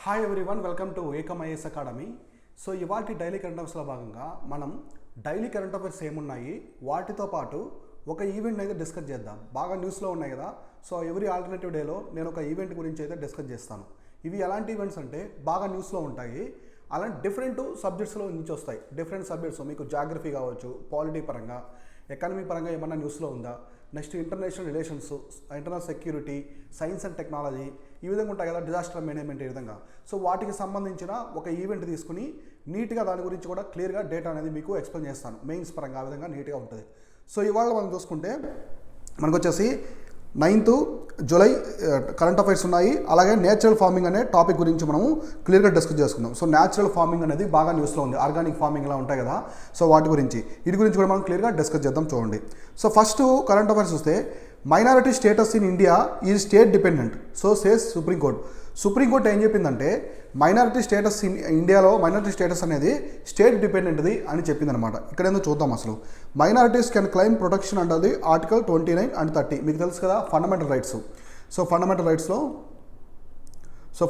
Hi everyone, welcome to Ekam IAS academy. So ఇవాళ daily current అఫైర్స్లో భాగంగా మనం డైలీ కరెంట్ అఫైర్స్ ఏమున్నాయి, వాటితో పాటు ఒక ఈవెంట్ అయితే డిస్కస్ చేద్దాం. బాగా న్యూస్లో ఉన్నాయి కదా, సో ఎవ్రీ ఆల్టర్నేటివ్ డేలో నేను ఒక ఈవెంట్ గురించి అయితే డిస్కస్ చేస్తాను. ఇవి ఎలాంటి ఈవెంట్స్ అంటే బాగా న్యూస్లో ఉంటాయి, అలాంటి డిఫరెంట్ సబ్జెక్ట్స్లో నుంచి వస్తాయి. డిఫరెంట్ సబ్జెక్ట్స్ మీకు జాగ్రఫీ కావచ్చు, పాలిటీ పరంగా, ఎకానమీ పరంగా ఏమన్నా న్యూస్లో ఉందా, next international relations, internal security, science and technology, ఈ విధంగా ఉంటాయి కదా, డిజాస్టర్ మేనేజ్మెంట్, ఈ విధంగా. సో వాటికి సంబంధించిన ఒక ఈవెంట్ తీసుకుని నీట్గా దాని గురించి కూడా క్లియర్గా డేటా అనేది మీకు ఎక్స్ప్లెయిన్ చేస్తాను. మెయిన్స్ పరంగా ఆ విధంగా నీట్గా ఉంటుంది. సో ఇవాళ మనం చూసుకుంటే మనకు వచ్చేసి 9th జూలై కరెంట్ అఫైర్స్ ఉన్నాయి. అలాగే నేచురల్ ఫార్మింగ్ అనే టాపిక్ గురించి మనము క్లియర్గా డిస్కస్ చేసుకుందాం. సో నేచురల్ ఫార్మింగ్ అనేది బాగా న్యూస్లో ఉంది, ఆర్గానిక్ ఫార్మింగ్ ఇలా ఉంటాయి కదా, సో వాటి గురించి వీటి గురించి కూడా మనం క్లియర్గా డిస్కస్ చేద్దాం. చూడండి, సో ఫస్ట్ కరెంట్ అఫైర్స్ చూస్తే minority status in India is state dependent, so says supreme court. Supreme court ఏం చెప్పిందంటే మైనారిటీ స్టేటస్ ఇండియాలో మైనారిటీ స్టేటస్ అనేది స్టేట్ డిపెండెంట్ది అని చెప్పిందనమాట. ఇక్కడ ఏందో చూద్దాం. అసలు minorities can claim protection under the article 29 and 30. మీకు తెలుసు కదా ఫండమెంటల్ రైట్స్. సో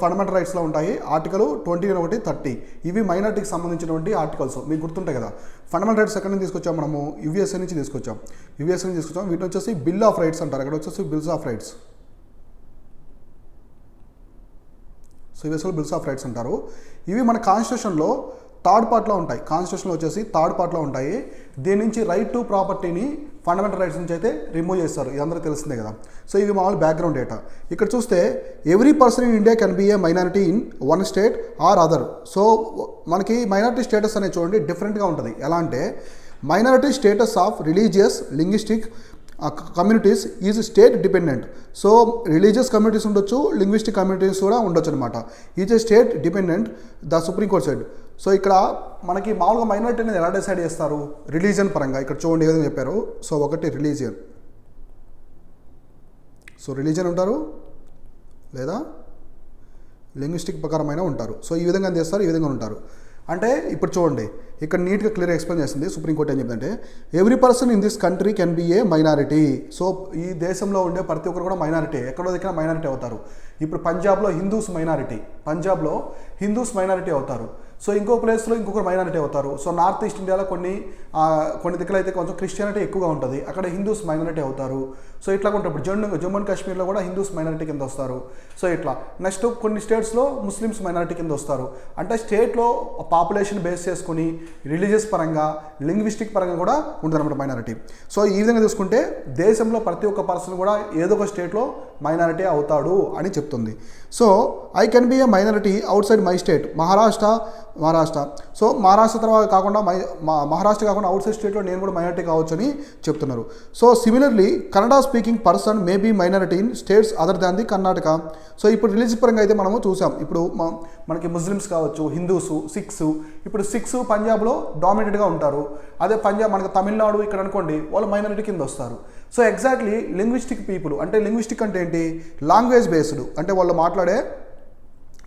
ఫండమెంటల్ రైట్స్లో ఉంటాయి ఆర్టికల్ 29 ఒకటి 30. ఇవి మైనారిటీకి సంబంధించినటువంటి ఆర్టికల్స్ మీకు గుర్తుంటాయి కదా. ఫండమెంటల్ రైట్స్ ఎక్కడి నుంచి తీసుకొచ్చాం మనము, యుఎస్ఏ నుంచి తీసుకొచ్చాం. వీటిని వచ్చేసి బిల్ ఆఫ్ రైట్స్ అంటారు, అక్కడ వచ్చేసి బిల్స్ ఆఫ్ రైట్స్. సో యుఎస్ఏలో బిల్స్ ఆఫ్ రైట్స్ అంటారు. ఇవి మన కాన్స్టిట్యూషన్లో థర్డ్ పార్ట్లో ఉంటాయి. కాన్స్టిట్యూషన్లో వచ్చేసి థర్డ్ పార్ట్లో ఉంటాయి. దీని నుంచి రైట్ టు ప్రాపర్టీని ఫండమెంటల్ రైట్స్ నుంచి అయితే రిమూవ్ చేస్తారు, ఇది అందరూ తెలిసిందే కదా. సో ఇవి మామూలు బ్యాక్గ్రౌండ్ డేటా. ఇక్కడ చూస్తే every person in India can be A minority in one state or other. So మనకి మైనారిటీ స్టేటస్ అనేది చూడండి డిఫరెంట్గా ఉంటుంది. ఎలా అంటే minority status of religious linguistic communities is state dependent. So religious communities ఉండొచ్చు, లింగ్విస్టిక్ కమ్యూనిటీస్ కూడా ఉండొచ్చు అనమాట. Is a state dependent, the supreme court said. So ఇక్కడ మనకి మామూలుగా మైనారిటీ అనేది ఎలా డిసైడ్ చేస్తారు, రిలీజియన్ పరంగా. ఇక్కడ చూడండి ఏ విధంగా చెప్పారు. సో ఒకటి రిలీజియన్, సో రిలీజియన్ ఉంటారు లేదా లింగ్విస్టిక్ ప్రకారమైన ఉంటారు. సో ఈ విధంగా చేస్తారు, ఈ విధంగా ఉంటారు. అంటే ఇప్పుడు చూడండి ఇక్కడ నీట్గా క్లియర్ ఎక్స్ప్లెయిన్ చేసింది సుప్రీంకోర్టు. ఏం చెప్తుందంటే every person in this country can be A minority. So ఈ దేశంలో ఉండే ప్రతి ఒక్కరు కూడా మైనారిటీ, ఎక్కడో దగ్గర మైనారిటీ అవుతారు. ఇప్పుడు పంజాబ్లో హిందూస్ మైనారిటీ అవుతారు. సో ఇంకో ప్లేస్లో ఇంకొకరు మైనారిటీ అవుతారు. సో నార్త్ ఈస్ట్ ఇండియాలో కొన్ని దిక్కులు అయితే కొంచెం క్రిస్టియానిటీ ఎక్కువగా ఉంటుంది, అక్కడ హిందూస్ మైనారిటీ అవుతారు. సో ఇట్లా ఉంటుంది. ఇప్పుడు జమ్మూ అండ్ కాశ్మీర్లో కూడా హిందూస్ మైనారిటీ కింద వస్తారు. సో ఇట్లా నెక్స్ట్ కొన్ని స్టేట్స్లో ముస్లిమ్స్ మైనారిటీ కింద వస్తారు. అంటే స్టేట్లో పాపులేషన్ బేస్ చేసుకుని రిలీజియస్ పరంగా, లింగ్విస్టిక్ పరంగా కూడా ఉంటుంది అనమాట మైనారిటీ. సో ఈ విధంగా చూసుకుంటే దేశంలో ప్రతి ఒక్క పర్సన్ కూడా ఏదో ఒక స్టేట్లో మైనారిటీ అవుతాడు అని చెప్తుంది. So I can be A minority out side my state, Maharashtra. So Maharashtra తర్వాత కాకుండా మహారాష్ట్ర కాకుండా అవుట్ సైడ్ స్టేట్లో నేను కూడా మైనారిటీ కావచ్చు అని చెప్తున్నారు. So similarly Kannada speaking person may be minority in states other than the Karnataka. So ఇప్పుడు రిలీజియస్ పరంగా అయితే మనము చూసాం. ఇప్పుడు మనకి ముస్లిమ్స్ కావచ్చు, హిందూస్, సిఖ్స్. ఇప్పుడు సిఖ్స్ పంజాబ్లో డామినేటెడ్గా ఉంటారు. అదే పంజాబ్ మనకి తమిళనాడు ఇక్కడ అనుకోండి, వాళ్ళు మైనారిటీ కింద వస్తారు. సో ఎగ్జాక్ట్లీ లింగ్విస్టిక్ పీపుల్ అంటే లింగ్విస్టిక్ అంటే ఏంటి, లాంగ్వేజ్ బేస్డ్, అంటే వాళ్ళు మాట్లాడే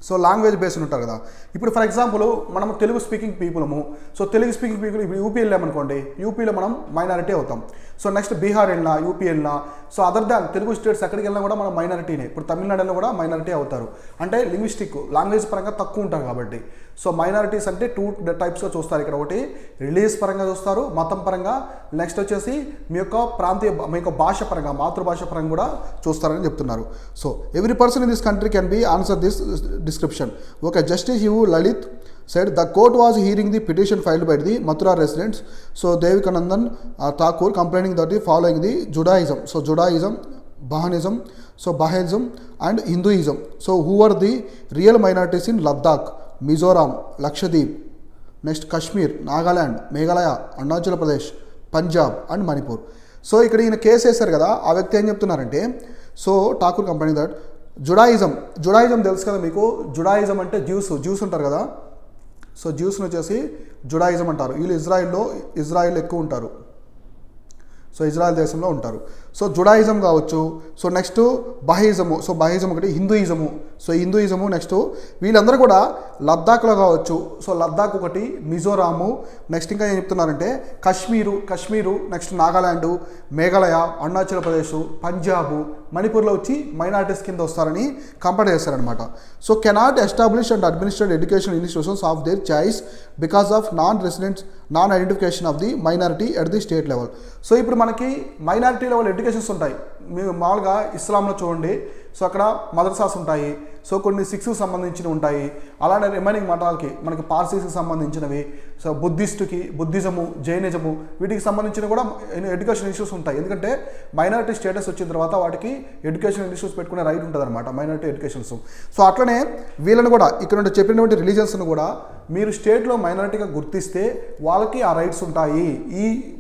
సో లాంగ్వేజ్ బేస్డ్ ఉంటారు కదా. ఇప్పుడు ఫర్ ఎగ్జాంపుల్ మనం తెలుగు స్పీకింగ్ పీపులము. సో తెలుగు స్పీకింగ్ పీపుల్ ఇప్పుడు యూపీ వెళ్ళామనుకోండి, యూపీలో మనం మైనారిటీ అవుతాం. సో నెక్స్ట్ బీహార్ వెళ్ళినా, యూపీ వెళ్ళినా, so other than Telugu states ఎక్కడికి వెళ్ళినా కూడా మనం మైనారిటీనే. ఇప్పుడు తమిళనాడులో కూడా మైనారిటీ అవుతారు. అంటే లింగ్విస్టిక్ లాంగ్వేజ్ పరంగా తక్కువ ఉంటారు కాబట్టి. సో మైనారిటీస్ అంటే 2 టైప్స్గా చూస్తారు. ఇక్కడ ఒకటి రిలీజియస్ పరంగా చూస్తారు, మతం పరంగా. నెక్స్ట్ వచ్చేసి మీ యొక్క భాష పరంగా, మాతృభాష పరంగా కూడా చూస్తారని చెప్తున్నారు. So every person in this country can be answer this description. Okay, Justice U. Lalit said the court was hearing the petition filed by the Mathura residents. So Devikanandan Thakur complaining that the following the Judaism. So Judaism, Bahaism and Hinduism. So who are the real minorities in Ladakh, Mizoram, Lakshadweep, next Kashmir, Nagaland, Meghalaya, Arunachal Pradesh, Punjab and Manipur. So ఇక్కడ ఈయన case వేశారు కదా, ఆ వ్యక్తి ఏం చెప్తున్నారంటే, so Thakur company that Judaism తెలుసు కదా మీకు. జుడాయిజం అంటే జ్యూస్ ఉంటారు కదా. సో జ్యూస్ని వచ్చేసి జుడాయిజం అంటారు. వీళ్ళు ఇజ్రాయిల్ ఎక్కువ ఉంటారు. సో ఇజ్రాయెల్ దేశంలో ఉంటారు. సో జుడాయిజం కావచ్చు. సో నెక్స్ట్ బహిజము. సో బహిజం ఒకటి. హిందూయిజము నెక్స్ట్ వీళ్ళందరూ కూడా లద్దాఖ్లో కావచ్చు. సో లద్దాఖ్ ఒకటి, మిజోరాము, నెక్స్ట్ ఇంకా ఏం చెప్తున్నారంటే కశ్మీరు, నెక్స్ట్ నాగాలాండు, మేఘాలయ, అరుణాచల్ ప్రదేశ్, పంజాబు, మణిపూర్లో వచ్చి మైనారిటీస్ కింద వస్తారని కంపేర్ చేశారనమాట. So cannot establish and administrate education institutions of their choice because of non identification of the minority at the state level. So ఇప్పుడు మనకి మైనారిటీ లెవెల్ ఎడ్యుకేషన్స్ ఉంటాయి. మీరు మామూలుగా ఇస్లాంలో చూడండి, సో అక్కడ మదర్సాస్ ఉంటాయి, సో కొన్ని సిక్స్కి సంబంధించినవి ఉంటాయి, అలానే రిమైనింగ్ మతాలకి మనకి పార్సీస్కి సంబంధించినవి, సో బుద్ధిజము, జైనిజము వీటికి సంబంధించిన కూడా ఎడ్యుకేషన్ ఇష్యూస్ ఉంటాయి. ఎందుకంటే మైనారిటీ స్టేటస్ వచ్చిన తర్వాత వాటికి ఎడ్యుకేషన్ ఇష్యూస్ పెట్టుకునే రైట్ ఉంటుంది అనమాట, మైనారిటీ ఎడ్యుకేషన్స్. సో అట్లనే వీళ్ళని కూడా ఇక్కడ నుండి చెప్పినటువంటి రిలీజన్స్ను కూడా మీరు స్టేట్లో మైనారిటీగా గుర్తిస్తే వాళ్ళకి ఆ రైట్స్ ఉంటాయి,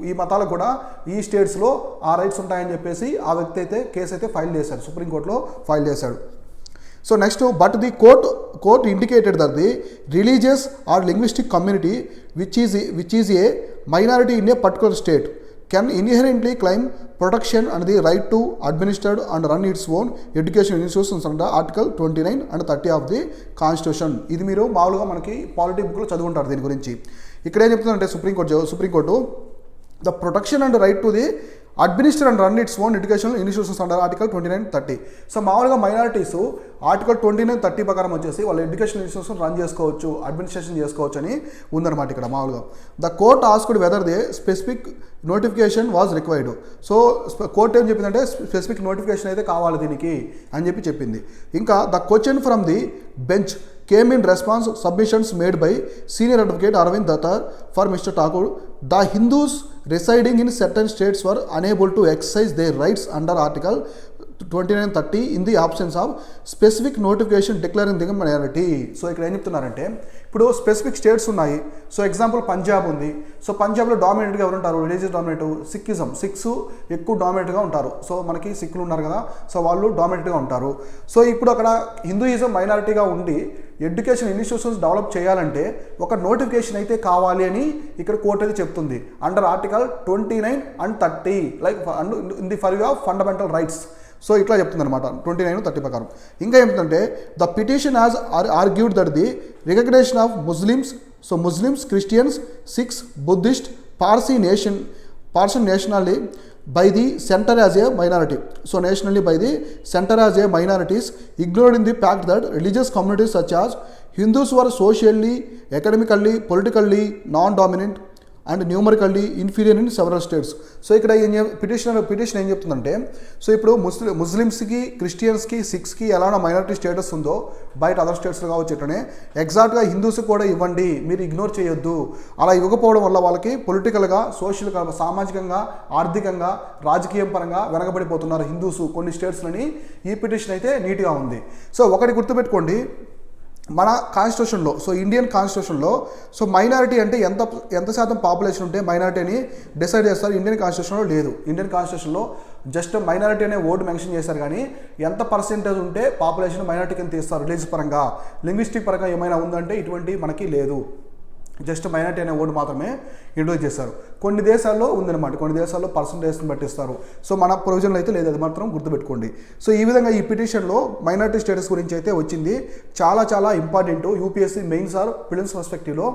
ఈ మతాలకు కూడా ఈ స్టేట్స్లో ఆ రైట్స్ ఉంటాయని చెప్పేసి ఆ వ్యక్తి అయితే కేసు అయితే ఫైల్ చేశారు, సుప్రీంకోర్టులో ఫైల్ చేశాడు. So next, but the court indicated that the religious or linguistic community which is a minority in a particular state can inherently claim protection and the right to administered and run its own education institutions under article 29 and 30 of the constitution. ఇది మీరు మామూలుగా మనకి polity బుక్లో చదువుకుంటారు. దీని గురించి ఇక్కడ ఏం చెప్తుందంటే supreme court the protection and right to the administer and run its own educational institutions under article 29, 30. So మామూలుగా మైనారిటీస్ ఆర్టికల్ 29, 30 ప్రకారం వచ్చేసి వాళ్ళ ఎడ్యుకేషన్ ఇన్స్టిట్యూషన్ రన్ చేసుకోవచ్చు, అడ్మినిస్ట్రేషన్ చేసుకోవచ్చు అని ఉందన్నమాట ఇక్కడ మామూలుగా. The court asked whether they specific notification was required. So court ఏం చెప్పిందంటే స్పెసిఫిక్ నోటిఫికేషన్ అయితే కావాలి దీనికి అని చెప్పింది. ఇంకా the question from the bench came in response submissions made by senior advocate Arvind Datar for Mr. Thakur. The Hindus residing in certain states were unable to exercise their rights under Article 29, 30 in the absence of specific notification declaring them minority. So ఇక్కడ ఏం చెప్తున్నారంటే ఇప్పుడు specific states ఉన్నాయి. So example Punjab ఉంది. So పంజాబ్లో డామినేట్గా ఎవరు ఉంటారు? Religious dominate six ఎక్కువ డామినేట్గా ఉంటారు. సో మనకి సిక్కులు ఉన్నారు కదా, సో వాళ్ళు డామినేట్గా ఉంటారు. సో ఇప్పుడు అక్కడ హిందూయిజం మైనారిటీగా ఉండి ఎడ్యుకేషన్ ఇన్స్టిట్యూషన్స్ డెవలప్ చేయాలంటే ఒక నోటిఫికేషన్ అయితే కావాలి అని ఇక్కడ కోర్టు అయితే చెప్తుంది. Under article 29 and 30 like in the purview of fundamental rights. So ఇట్లా చెప్తుంది అనమాట 29, 30 ప్రకారం. ఇంకా ఏమిటంటే the petition has argued that the recognition of Muslims, Christians, Sikhs, Buddhist, Parsi nationally by the center as a minority. So nationally by the center as a minorities, ignoring the fact that religious communities such as Hindus were socially, academically, politically non-dominant and numerically inferior in several states. So ఇక్కడ petition ఏం చెప్తుందంటే, so ఇప్పుడు ముస్లిమ్స్కి, క్రిస్టియన్స్కి, సిక్స్కి ఎలానో minority status ఉందో బయట other స్టేట్స్లో కావచ్చు, ఇట్లనే ఎగ్జాక్ట్గా హిందూస్కి కూడా ఇవ్వండి, మీరు ఇగ్నోర్ చేయొద్దు. అలా ఇవ్వకపోవడం వల్ల వాళ్ళకి పొలిటికల్గా, సోషల్గా, సామాజికంగా, ఆర్థికంగా, రాజకీయం పరంగా వెనకబడిపోతున్నారు హిందూస్ కొన్ని స్టేట్స్లని ఈ పిటిషన్ అయితే నీట్గా ఉంది. సో ఒకటి గుర్తుపెట్టుకోండి, మన కాన్స్టిట్యూషన్లో, సో ఇండియన్ కాన్స్టిట్యూషన్లో సో మైనారిటీ అంటే ఎంత శాతం పాపులేషన్ ఉంటే మైనారిటీ అని డిసైడ్ చేస్తారు. ఇండియన్ కాన్స్టిట్యూషన్లో లేదు. ఇండియన్ కాన్స్టిట్యూషన్లో జస్ట్ మైనారిటీ అనే వర్డ్ మెన్షన్ చేశారు, కానీ ఎంత పర్సెంటేజ్ ఉంటే పాపులేషన్ మైనారిటీ కింద తీస్తారు. రిలీజియస్ పరంగా, లింగ్విస్టిక్ పరంగా ఏమైనా ఉందంటే ఇటువంటి మనకి లేదు. జస్ట్ మైనారిటీ అనే వర్డ్ మాత్రమే ఇంట్రొడ్యూస్ చేస్తారు. కొన్ని దేశాల్లో ఉందన్నమాట, కొన్ని దేశాల్లో పర్సంటేజ్ని బట్టిస్తారు. సో మన ప్రొవిజన్లో అయితే లేదు, అది మాత్రం గుర్తుపెట్టుకోండి. సో ఈ విధంగా ఈ పిటిషన్లో మైనారిటీ స్టేటస్ గురించి అయితే వచ్చింది. చాలా important. UPSC mains or prelims పర్స్పెక్టివ్లో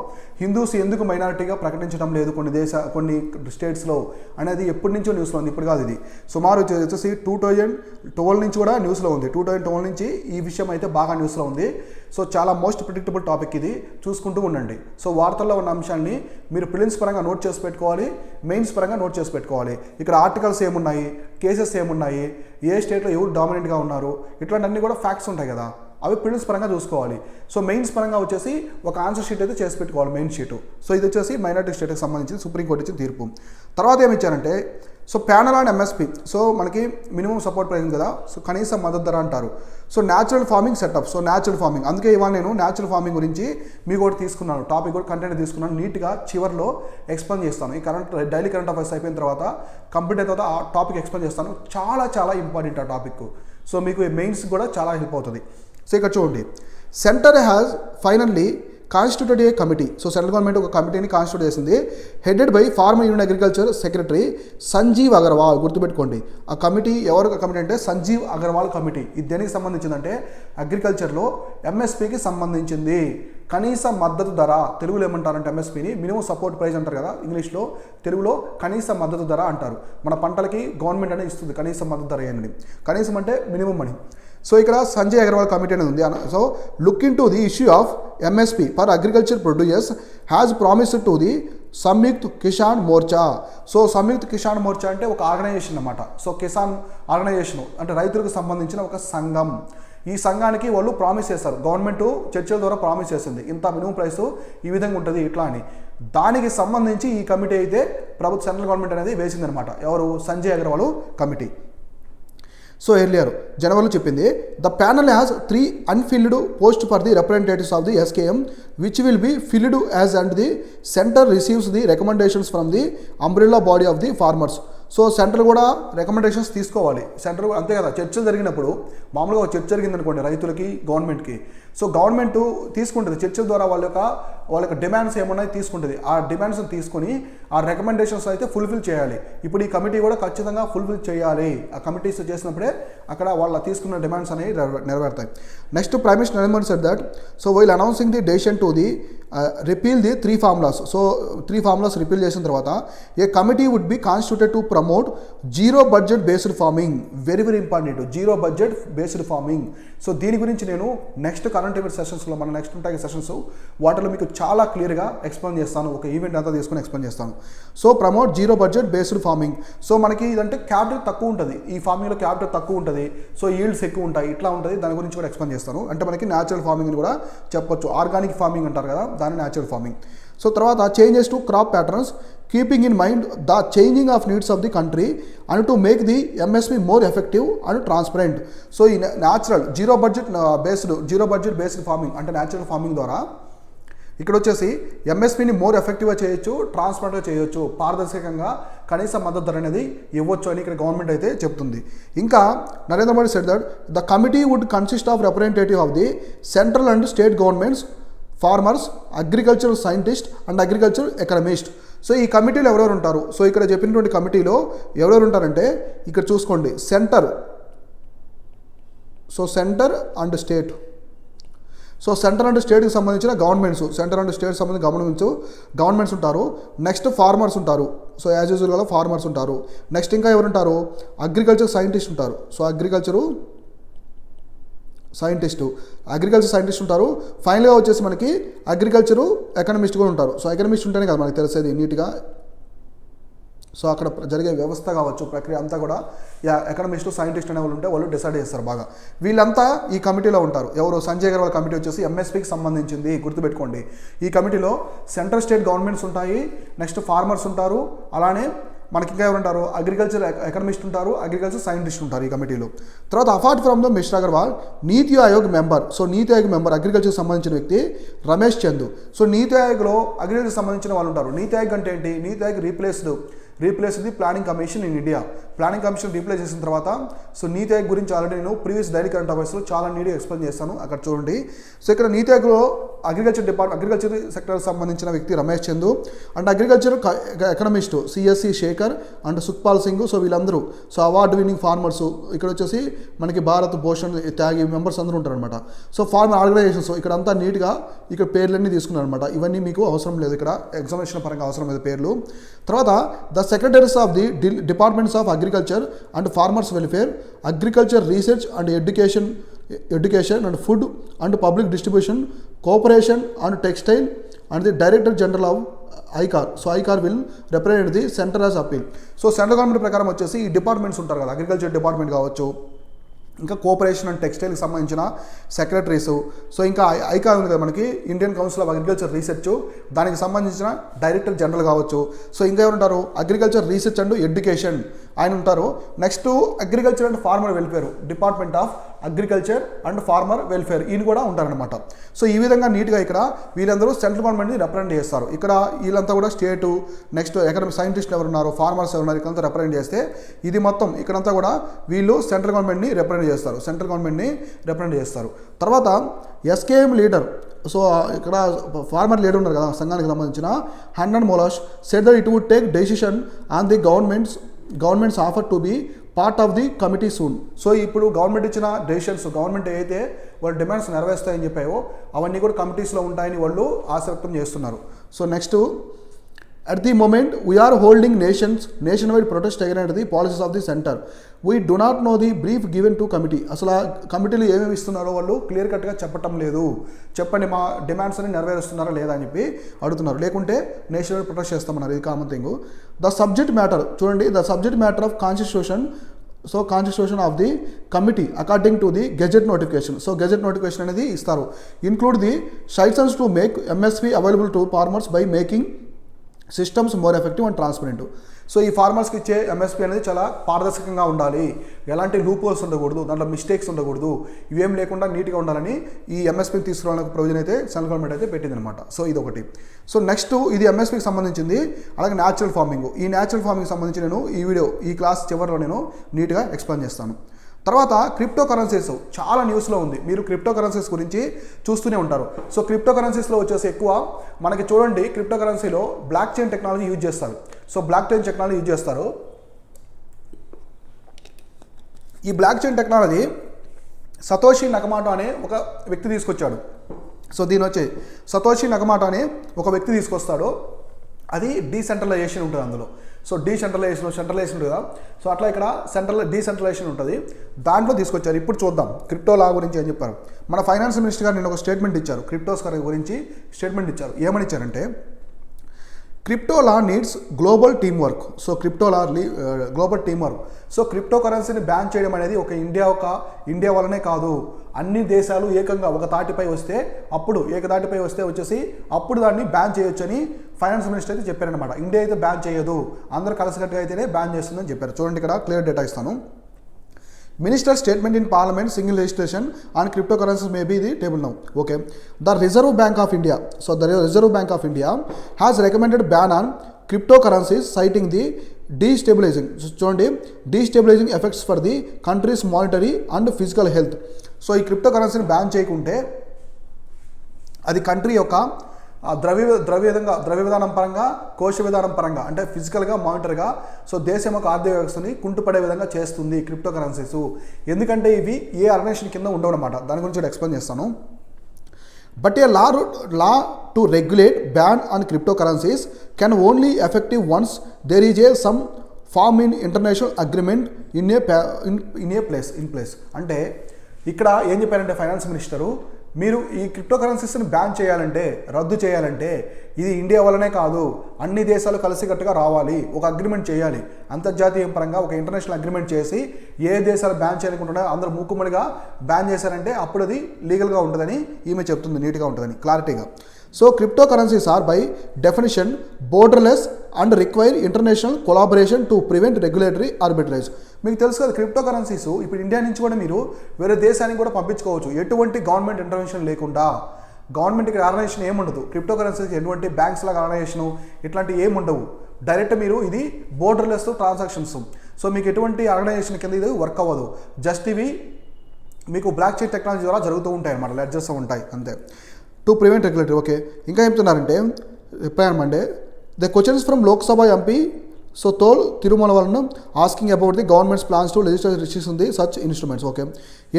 హిందూస్ ఎందుకు మైనారిటీగా ప్రకటించడం లేదు కొన్ని స్టేట్స్లో అనేది ఎప్పటి నుంచో న్యూస్లో ఉంది, ఇప్పుడు కాదు ఇది. సుమారు వచ్చేసి 2012 నుంచి కూడా న్యూస్లో ఉంది. 2012 నుంచి ఈ విషయం అయితే బాగా న్యూస్లో ఉంది. సో చాలా మోస్ట్ ప్రిడిక్టబుల్ టాపిక్ ఇది, చూసుకుంటూ ఉండండి. సో వార్తల్లో ఉన్న అంశాన్ని మీరు ప్రిలిమ్స్ పరంగా నోట్ చేసి పెట్టుకోవాలి, మెయిన్స్ పరంగా నోట్ చేసి పెట్టుకోవాలి. ఇక్కడ ఆర్టికల్స్ ఏమున్నాయి, కేసెస్ ఏమున్నాయి, ఏ స్టేట్లో ఎవరు డామినెంట్గా ఉన్నారు, ఇట్లాంటివన్నీ కూడా ఫ్యాక్ట్స్ ఉంటాయి కదా, అవి ప్రిలిమ్స్ పరంగా చూసుకోవాలి. సో మెయిన్స్ పరంగా వచ్చేసి ఒక ఆన్సర్ షీట్ అయితే చేసి పెట్టుకోవాలి, మెయిన్ షీటు. సో ఇది వచ్చేసి మైనారిటీ స్టేట్కి సంబంధించి సుప్రీంకోర్టు ఇచ్చిన తీర్పు. తర్వాత ఏమి ఇచ్చారంటే, so panel and MSP, so మనకి మినిమం సపోర్ట్ ప్రైస్ కదా, సో కనీస మద్దతు ధర అంటారు. So natural farming setup, so natural farming, అందుకే ఇవాళ నేను న్యాచురల్ ఫార్మింగ్ గురించి మీకు కూడా తీసుకున్నాను, టాపిక్ కూడా కంటెంట్ తీసుకున్నాను, నీట్గా చివరిలో ఎక్స్ప్లెయిన్ చేస్తాను. ఈ డైలీ కరెంట్ అఫైర్స్ అయిపోయిన తర్వాత కంప్లీట్ అయిన తర్వాత ఆ టాపిక్ ఎక్స్ప్లెయిన్ చేస్తాను. చాలా ఇంపార్టెంట్ ఆ టాపిక్. సో మీకు మెయిన్స్ కూడా చాలా హెల్ప్ అవుతుంది. సో ఇక్కడ చూడండి, centre has finally constituted a committee. So central government ఒక కమిటీని కాన్స్టిట్యూట్ చేసింది, headed by former union agriculture secretary Sanjeev Agarwal. గుర్తుపెట్టుకోండి, ఆ కమిటీ ఎవరు కమిటీ అంటే సంజీవ్ అగర్వాల్ కమిటీ. ఇది దేనికి సంబంధించిందంటే అగ్రికల్చర్లో ఎంఎస్పీకి సంబంధించింది. కనీస మద్దతు ధర, తెలుగులో ఏమంటారంటే ఎంఎస్పీని మినిమం సపోర్ట్ ప్రైస్ అంటారు కదా, ఇంగ్లీష్లో, తెలుగులో కనీస మద్దతు ధర అంటారు. మన పంటలకి గవర్నమెంట్ అనేది ఇస్తుంది కనీస మద్దతు ధర అనేది, కనీసం అంటే మినిమం అని. సో ఇక్కడ సంజయ్ అగర్వాల్ కమిటీ అనేది ఉంది. So look into the issue of MSP for agriculture producers has promised to the Sanyukt Kisan Morcha. So Sanyukt Kisan Morcha అంటే ఒక ఆర్గనైజేషన్ అన్నమాట. సో కిసాన్ ఆర్గనైజేషన్ అంటే రైతులకు సంబంధించిన ఒక సంఘం. ఈ సంఘానికి వాళ్ళు ప్రామిస్ చేస్తారు, గవర్నమెంట్ చర్చల ద్వారా ప్రామిస్ చేసింది, ఇంత మినిమం ప్రైస్ ఈ విధంగా ఉంటుంది ఇట్లా అని. దానికి సంబంధించి ఈ కమిటీ అయితే సెంట్రల్ గవర్నమెంట్ అనేది వేసిందనమాట. ఎవరు? Sanjay Agarwal committee. So earlier జనవరిలో చెప్పింది, the panel has 3 unfilled post for the representatives of the SKM which will be filled as and the centre receives the recommendations from the umbrella body of the farmers. So central కూడా recommendations తీసుకోవాలి. Central అంతే కదా, చర్చలు జరిగినప్పుడు మామూలుగా ఒక చర్చ జరిగిందనుకోండి రైతులకి గవర్నమెంట్కి, సో గవర్నమెంట్ తీసుకుంటుంది చర్చల ద్వారా వాళ్ళ యొక్క డిమాండ్స్ ఏమన్నాయి తీసుకుంటుంది. ఆ డిమాండ్స్ని తీసుకొని ఆ రికమెండేషన్స్ అయితే ఫుల్ఫిల్ చేయాలి. ఇప్పుడు ఈ కమిటీ కూడా ఖచ్చితంగా ఫుల్ఫిల్ చేయాలి. ఆ కమిటీస్ చేసినప్పుడే అక్కడ వాళ్ళ తీసుకున్న డిమాండ్స్ అనేవి నెరవేరుతాయి. Next prime minister Narendra Modi said that, so while announcing the decision to the repeal the 3 formulas. So 3 formulas repeal చేసిన తర్వాత a committee would be constituted to promote zero budget based farming. Very very important, zero budget based farming. So దీని గురించి నేను next current affairs సెషన్స్లో, మన next ఉంటాయి sessions, వాటిలో మీకు చాలా క్లియర్గా ఎక్స్ప్లెయిన్ చేస్తాను. ఒక ఈవెంట్ అంతా తీసుకొని ఎక్స్ప్లెయిన్ చేస్తాను. So promote zero budget based farming. So మనకి ఇదంటే క్యాపిటల్ తక్కువ ఉంటుంది, ఈ ఫార్మింగ్లో క్యాపిటల్ తక్కువ ఉంటుంది, సో ఈల్డ్స్ ఎక్కువ ఉంటాయి, ఇట్లా ఉంటుంది. దాని గురించి కూడా ఎక్స్ప్లెయిన్ చేస్తాను. అంటే మనకి న్యాచురల్ ఫార్మింగ్ అని కూడా చెప్పొచ్చు, ఆర్గానిక్ ఫార్మింగ్ అంటారు కదా, దాని న్యాచురల్ ఫార్మింగ్. సో తర్వాత changes to crop patterns keeping in mind the changing of needs of the country and to make the MSP more effective and transparent. So ఈ natural zero budget based farming అంటే natural farming ద్వారా ఇక్కడ వచ్చేసి ఎంఎస్పీని more ఎఫెక్టివ్గా చేయొచ్చు, ట్రాన్స్పరెంట్గా చేయొచ్చు, పారదర్శకంగా కనీస మద్దతు ధర అనేది ఇవ్వచ్చు అని ఇక్కడ గవర్నమెంట్ అయితే చెప్తుంది. ఇంకా Narendra Modi said that the committee would consist of representative of the central and state governments, farmers, agricultural scientist and agricultural economist. So ఈ కమిటీలో ఎవరెవరు ఉంటారు? సో ఇక్కడ చెప్పినటువంటి కమిటీలో ఎవరెవరు ఉంటారంటే ఇక్కడ చూసుకోండి, centre and state. So centre and స్టేట్కి సంబంధించిన గవర్నమెంట్స్, సెంటర్ అండ్ స్టేట్ సంబంధించిన గవర్నమెంట్స్ ఉంటారు. నెక్స్ట్ ఫార్మర్స్ ఉంటారు. సో యాజ్ యూజువల్గా ఫార్మర్స్ ఉంటారు. నెక్స్ట్ ఇంకా ఎవరు ఉంటారు? అగ్రికల్చర్ సైంటిస్ట్ ఉంటారు. సో అగ్రికల్చర్ సైంటిస్ట్ ఉంటారు. ఫైనల్గా వచ్చేసి మనకి అగ్రికల్చరు ఎకనమిస్ట్ కూడా ఉంటారు. సో ఎకనమిస్ట్ ఉంటేనే కదా మనకి తెలిసేది నీట్గా. సో అక్కడ జరిగే వ్యవస్థ కావచ్చు, ప్రక్రియ అంతా కూడా ఎకనమిస్ట్, సైంటిస్ట్ అనే వాళ్ళు ఉంటే వాళ్ళు డిసైడ్ చేస్తారు బాగా. వీళ్ళంతా ఈ కమిటీలో ఉంటారు. ఎవరు? సంజయ్ అగర్వాల్ కమిటీ వచ్చేసి ఎంఎస్పీకి సంబంధించింది, గుర్తుపెట్టుకోండి. ఈ కమిటీలో సెంట్రల్ స్టేట్ గవర్నమెంట్స్ ఉంటాయి, నెక్స్ట్ ఫార్మర్స్ ఉంటారు, అలానే మనకి ఇంకా ఎవరు ఉంటారు? అగ్రికల్చర్ ఎకనమిస్ట్ ఉంటారు, అగ్రికల్చర్ సైంటిస్ట్ ఉంటారు ఈ కమిటీలో. తర్వాత apart from the mister Agarwal NITI Aayog member. So NITI Aayog member agriculture సంబంధించిన వ్యక్తి రమేష్ చంద్. సో నీతి ఆయోగ్లో అగ్రికల్చర్ సంబంధించిన వాళ్ళు ఉంటారు. నీతి ఆయోగ్ అంటే ఏంటి? నీతి Aayog replace the planning commission in India. Planning commission replace చేసిన తర్వాత సో నీతి ఆయోగ్ గురించి ఆల్రెడీ నేను ప్రీవియస్ డైలీ కరెంట్ అఫైర్స్లో చాలా నీట్గా ఎక్స్ప్లెయిన్ చేస్తాను, అక్కడ చూడండి. సో ఇక్కడ నీతి ఆయోగ్లో అగ్రికల్చర్ సెక్టర్ సంబంధించిన వ్యక్తి Ramesh Chand and agriculture economist CSC Shekhar and Sukhpal Singh. So వీళ్ళందరూ సో అవార్డు విన్నింగ్ ఫార్మర్స్. ఇక్కడ వచ్చేసి మనకి భారత్ భూషణ్ త్యాగి మెంబర్స్ అందరూ ఉంటారనమాట. సో ఫార్మర్ ఆర్గనైజేషన్స్ ఇక్కడ అంతా నీట్గా ఇక్కడ పేర్లన్నీ తీసుకున్నారనమాట. ఇవన్నీ మీకు అవసరం లేదు, ఇక్కడ ఎగ్జామినేషన్ పరంగా అవసరం లేదు పేర్లు. తర్వాత the secretaries of the departments of agriculture and farmers welfare, agriculture research and education and food and public distribution, cooperation and textile and the director general of ICAR. So ICAR will represent the centre as appeal. So central government ప్రకారం వచ్చేసి ఈ departments ఉంటారు కదా, agriculture department కావచ్చు, ఇంకా cooperation and టెక్స్టైల్కి సంబంధించిన secretaries. So ఇంకా ICAR ఉంది కదా మనకి, Indian council of agriculture research, దానికి సంబంధించిన డైరెక్టర్ జనరల్ కావచ్చు. సో ఇంకా ఎవరు ఉంటారు? అగ్రికల్చర్ రీసెర్చ్ అండ్ ఎడ్యుకేషన్ ఆయన ఉంటారు. Next agriculture and farmer welfare, department of agriculture and farmer welfare, ఈయన కూడా ఉంటారనమాట. సో ఈ విధంగా నీట్గా ఇక్కడ వీళ్ళందరూ సెంట్రల్ గవర్నమెంట్ని రిప్రజెంట్ చేస్తారు. ఇక్కడ వీళ్ళంతా కూడా స్టేటు, నెక్స్ట్ ఎకనామిక్ సైంటిస్టులు ఎవరు ఉన్నారు, ఫార్మర్స్ ఎవరు ఉన్నారు, ఇక్కడంతా రిప్రజెంట్ చేస్తే ఇది మొత్తం ఇక్కడంతా కూడా వీళ్ళు సెంట్రల్ గవర్నమెంట్ని రిప్రజెంట్ చేస్తారు. తర్వాత ఎస్కేఎం లీడర్ సో ఇక్కడ ఫార్మర్ లీడర్ ఉన్నారు కదా సంఘానికి సంబంధించిన హండ్రన్ Mollah said that it would take decision on the government's offer to be part of the committee soon. So ఇప్పుడు గవర్నమెంట్ ఇచ్చిన డెసిషన్స్, గవర్నమెంట్ ఏదైతే వాళ్ళ డిమాండ్స్ నెరవేరుస్తాయని చెప్పాయో అవన్నీ కూడా కమిటీస్లో ఉంటాయని వాళ్ళు ఆశ వ్యక్తం చేస్తున్నారు. So next, at the moment we are holding nationwide protest against the policies of the center. We do not know the brief given to committee. అసలు కమిటీలు ఏమేమి ఇస్తున్నారో వాళ్ళు క్లియర్ కట్గా చెప్పటం లేదు. చెప్పండి మా డిమాండ్స్ అని నెరవేరుస్తున్నారా లేదా అని చెప్పి అడుగుతున్నారు. లేకుంటే నేషనల్ వైడ్ ప్రొటెస్ట్ చేస్తామన్నారు. ఇది common thing. The subject matter చూడండి, the subject matter of constitution of the committee according to the gazette notification. So gazette notification అనేది ఇస్తారు. Include the sites to make MSP available to farmers by making systems more effective and transparent. So ఈ ఫార్మర్స్కి ఇచ్చే MSP అనేది చాలా పారదర్శకంగా ఉండాలి, ఎలాంటి లూప్ హోల్స్ ఉండకూడదు, దాంట్లో మిస్టేక్స్ ఉండకూడదు, ఇవేం లేకుండా నీట్గా ఉండాలని ఈ ఎంఎస్పీని తీసుకురావడానికి ప్రొవిజన్ అయితే సెంట్రల్ గవర్నమెంట్ అయితే పెట్టిందనమాట. సో ఇది ఒకటి. సో నెక్స్ట్, ఇది ఎంఎస్పీకి సంబంధించింది. అలాగే న్యాచురల్ ఫార్మింగ్, ఈ న్యాచురల్ ఫార్మింగ్ సంబంధించి నేను ఈ క్లాస్ చివరిలో నేను నీట్గా ఎక్స్ప్లెయిన్ చేస్తాను. తర్వాత క్రిప్టో కరెన్సీస్ చాలా న్యూస్లో ఉంది. మీరు క్రిప్టో కరెన్సీస్ గురించి చూస్తూనే ఉంటారు. సో క్రిప్టో కరెన్సీస్లో వచ్చేసి ఎక్కువ మనకి చూడండి, క్రిప్టో కరెన్సీలో బ్లాక్ చైన్ టెక్నాలజీ యూజ్ చేస్తారు. So block chain technology use చేస్తారు. ఈ బ్లాక్ చైన్ టెక్నాలజీ సతోషి నకమాటో అనే ఒక వ్యక్తి తీసుకొచ్చాడు. సో దీని వచ్చి సతోషి నకమాటో అనే ఒక వ్యక్తి తీసుకొస్తాడు. అది డీసెంట్రలైజేషన్ ఉంటుంది అందులో. సో సెంట్రలైజేషన్ ఉంటుంది కదా. సో అట్లా ఇక్కడ డీసెంట్రలైజేషన్ ఉంటుంది, దాంట్లో తీసుకొచ్చారు. ఇప్పుడు చూద్దాం క్రిప్టో లా గురించి ఏం చెప్పారు. మన ఫైనాన్స్ మినిస్టర్ గారు నేను ఒక స్టేట్మెంట్ ఇచ్చారు, క్రిప్టోస్ గురించి స్టేట్మెంట్ ఇచ్చారు. ఏమని ఇచ్చారంటే, crypto law needs global team work. So crypto law global team work. So crypto కరెన్సీని బ్యాన్ చేయడం అనేది ఇండియా వల్లనే కాదు, అన్ని దేశాలు ఏకంగా ఒక తాటిపై వస్తే అప్పుడు దాన్ని బ్యాన్ చేయొచ్చని ఫైనాన్స్ మినిస్టర్ అయితే చెప్పారనమాట. ఇండియా అయితే బ్యాన్ చేయదు, అందరూ కలిసికట్టుగా అయితేనే బ్యాన్ చేస్తుందని చెప్పారు. చూడండి ఇక్కడ క్లియర్ డేటా ఇస్తాను. Minister statement in Parliament, single legislation on cryptocurrencies may be the table now. Okay. The Reserve Bank of India. So the Reserve Bank of India has recommended ban on cryptocurrencies, citing the destabilizing effects for the country's monetary and physical health. So ఈ cryptocurrency ban చేయకుంటే అది country యొక్క ద్రవ్య విధానం పరంగా, కోశ విధానం పరంగా, అంటే ఫిజికల్గా, మానిటరీగా, సో దేశం యొక్క ఆర్థిక వ్యవస్థని కుంటుపడే విధంగా చేస్తుంది క్రిప్టో కరెన్సీస్. ఎందుకంటే ఇవి ఏ ఆర్గనైజేషన్ కింద ఉండవన్నమాట. దాని గురించి కూడా ఎక్స్ప్లెయిన్ చేస్తాను. But a law to regulate ban on crypto currencies can only effective once there is some form in international agreement in place. అంటే ఇక్కడ ఏం చెప్పారంటే ఫైనాన్స్ మినిస్టరు, మీరు ఈ క్రిప్టో కరెన్సీస్ని బ్యాన్ చేయాలంటే, రద్దు చేయాలంటే ఇది ఇండియా వల్లనే కాదు, అన్ని దేశాలు కలిసికట్టుగా రావాలి, ఒక అగ్రిమెంట్ చేయాలి, అంతర్జాతీయ పరంగా ఒక ఇంటర్నేషనల్ అగ్రిమెంట్ చేసి ఏ దేశాలు బ్యాన్ చేయాలనుకుంటున్నారో అందరూ మూకుమ్మడిగా బ్యాన్ చేశారంటే అప్పుడు అది లీగల్గా ఉంటుందని ఈమె చెప్తుంది, నీట్గా ఉంటుందని క్లారిటీగా. So crypto currencies are by definition borderless and require international collaboration to prevent regulatory arbitrage. మీకు తెలుసు కదా, క్రిప్టో కరెన్సీస్ ఇప్పుడు ఇండియా నుంచి కూడా మీరు వేరే దేశానికి కూడా పంపించుకోవచ్చు, ఎటువంటి గవర్నమెంట్ ఇంటర్వెన్షన్ లేకుండా. గవర్నమెంట్ ఇక్కడ ఆర్గనైజేషన్ ఏముండదు, క్రిప్టో కరెన్సీస్ ఎటువంటి బ్యాంక్స్ లాగా ఆర్గనైజేషన్ ఇట్లాంటివి ఏముండవు. డైరెక్ట్ మీరు ఇది బోర్డర్లెస్ ట్రాన్సాక్షన్స్. సో మీకు ఎటువంటి ఆర్గనైజేషన్ కింద ఇది వర్క్ అవ్వదు, జస్ట్ ఇవి మీకు బ్లాక్ చైన్ టెక్నాలజీ ద్వారా జరుగుతూ ఉంటాయి అన్నమాట, లెడ్జర్స్ ఉంటాయి అంతే. To prevent regulatory. ఓకే, ఇంకా చెప్తున్నారంటే రిప్లై అనమంటే the questions from Lok Sabha MP so Thol Thirumavalavan asking about the government's plans to legislation the such instruments. Okay,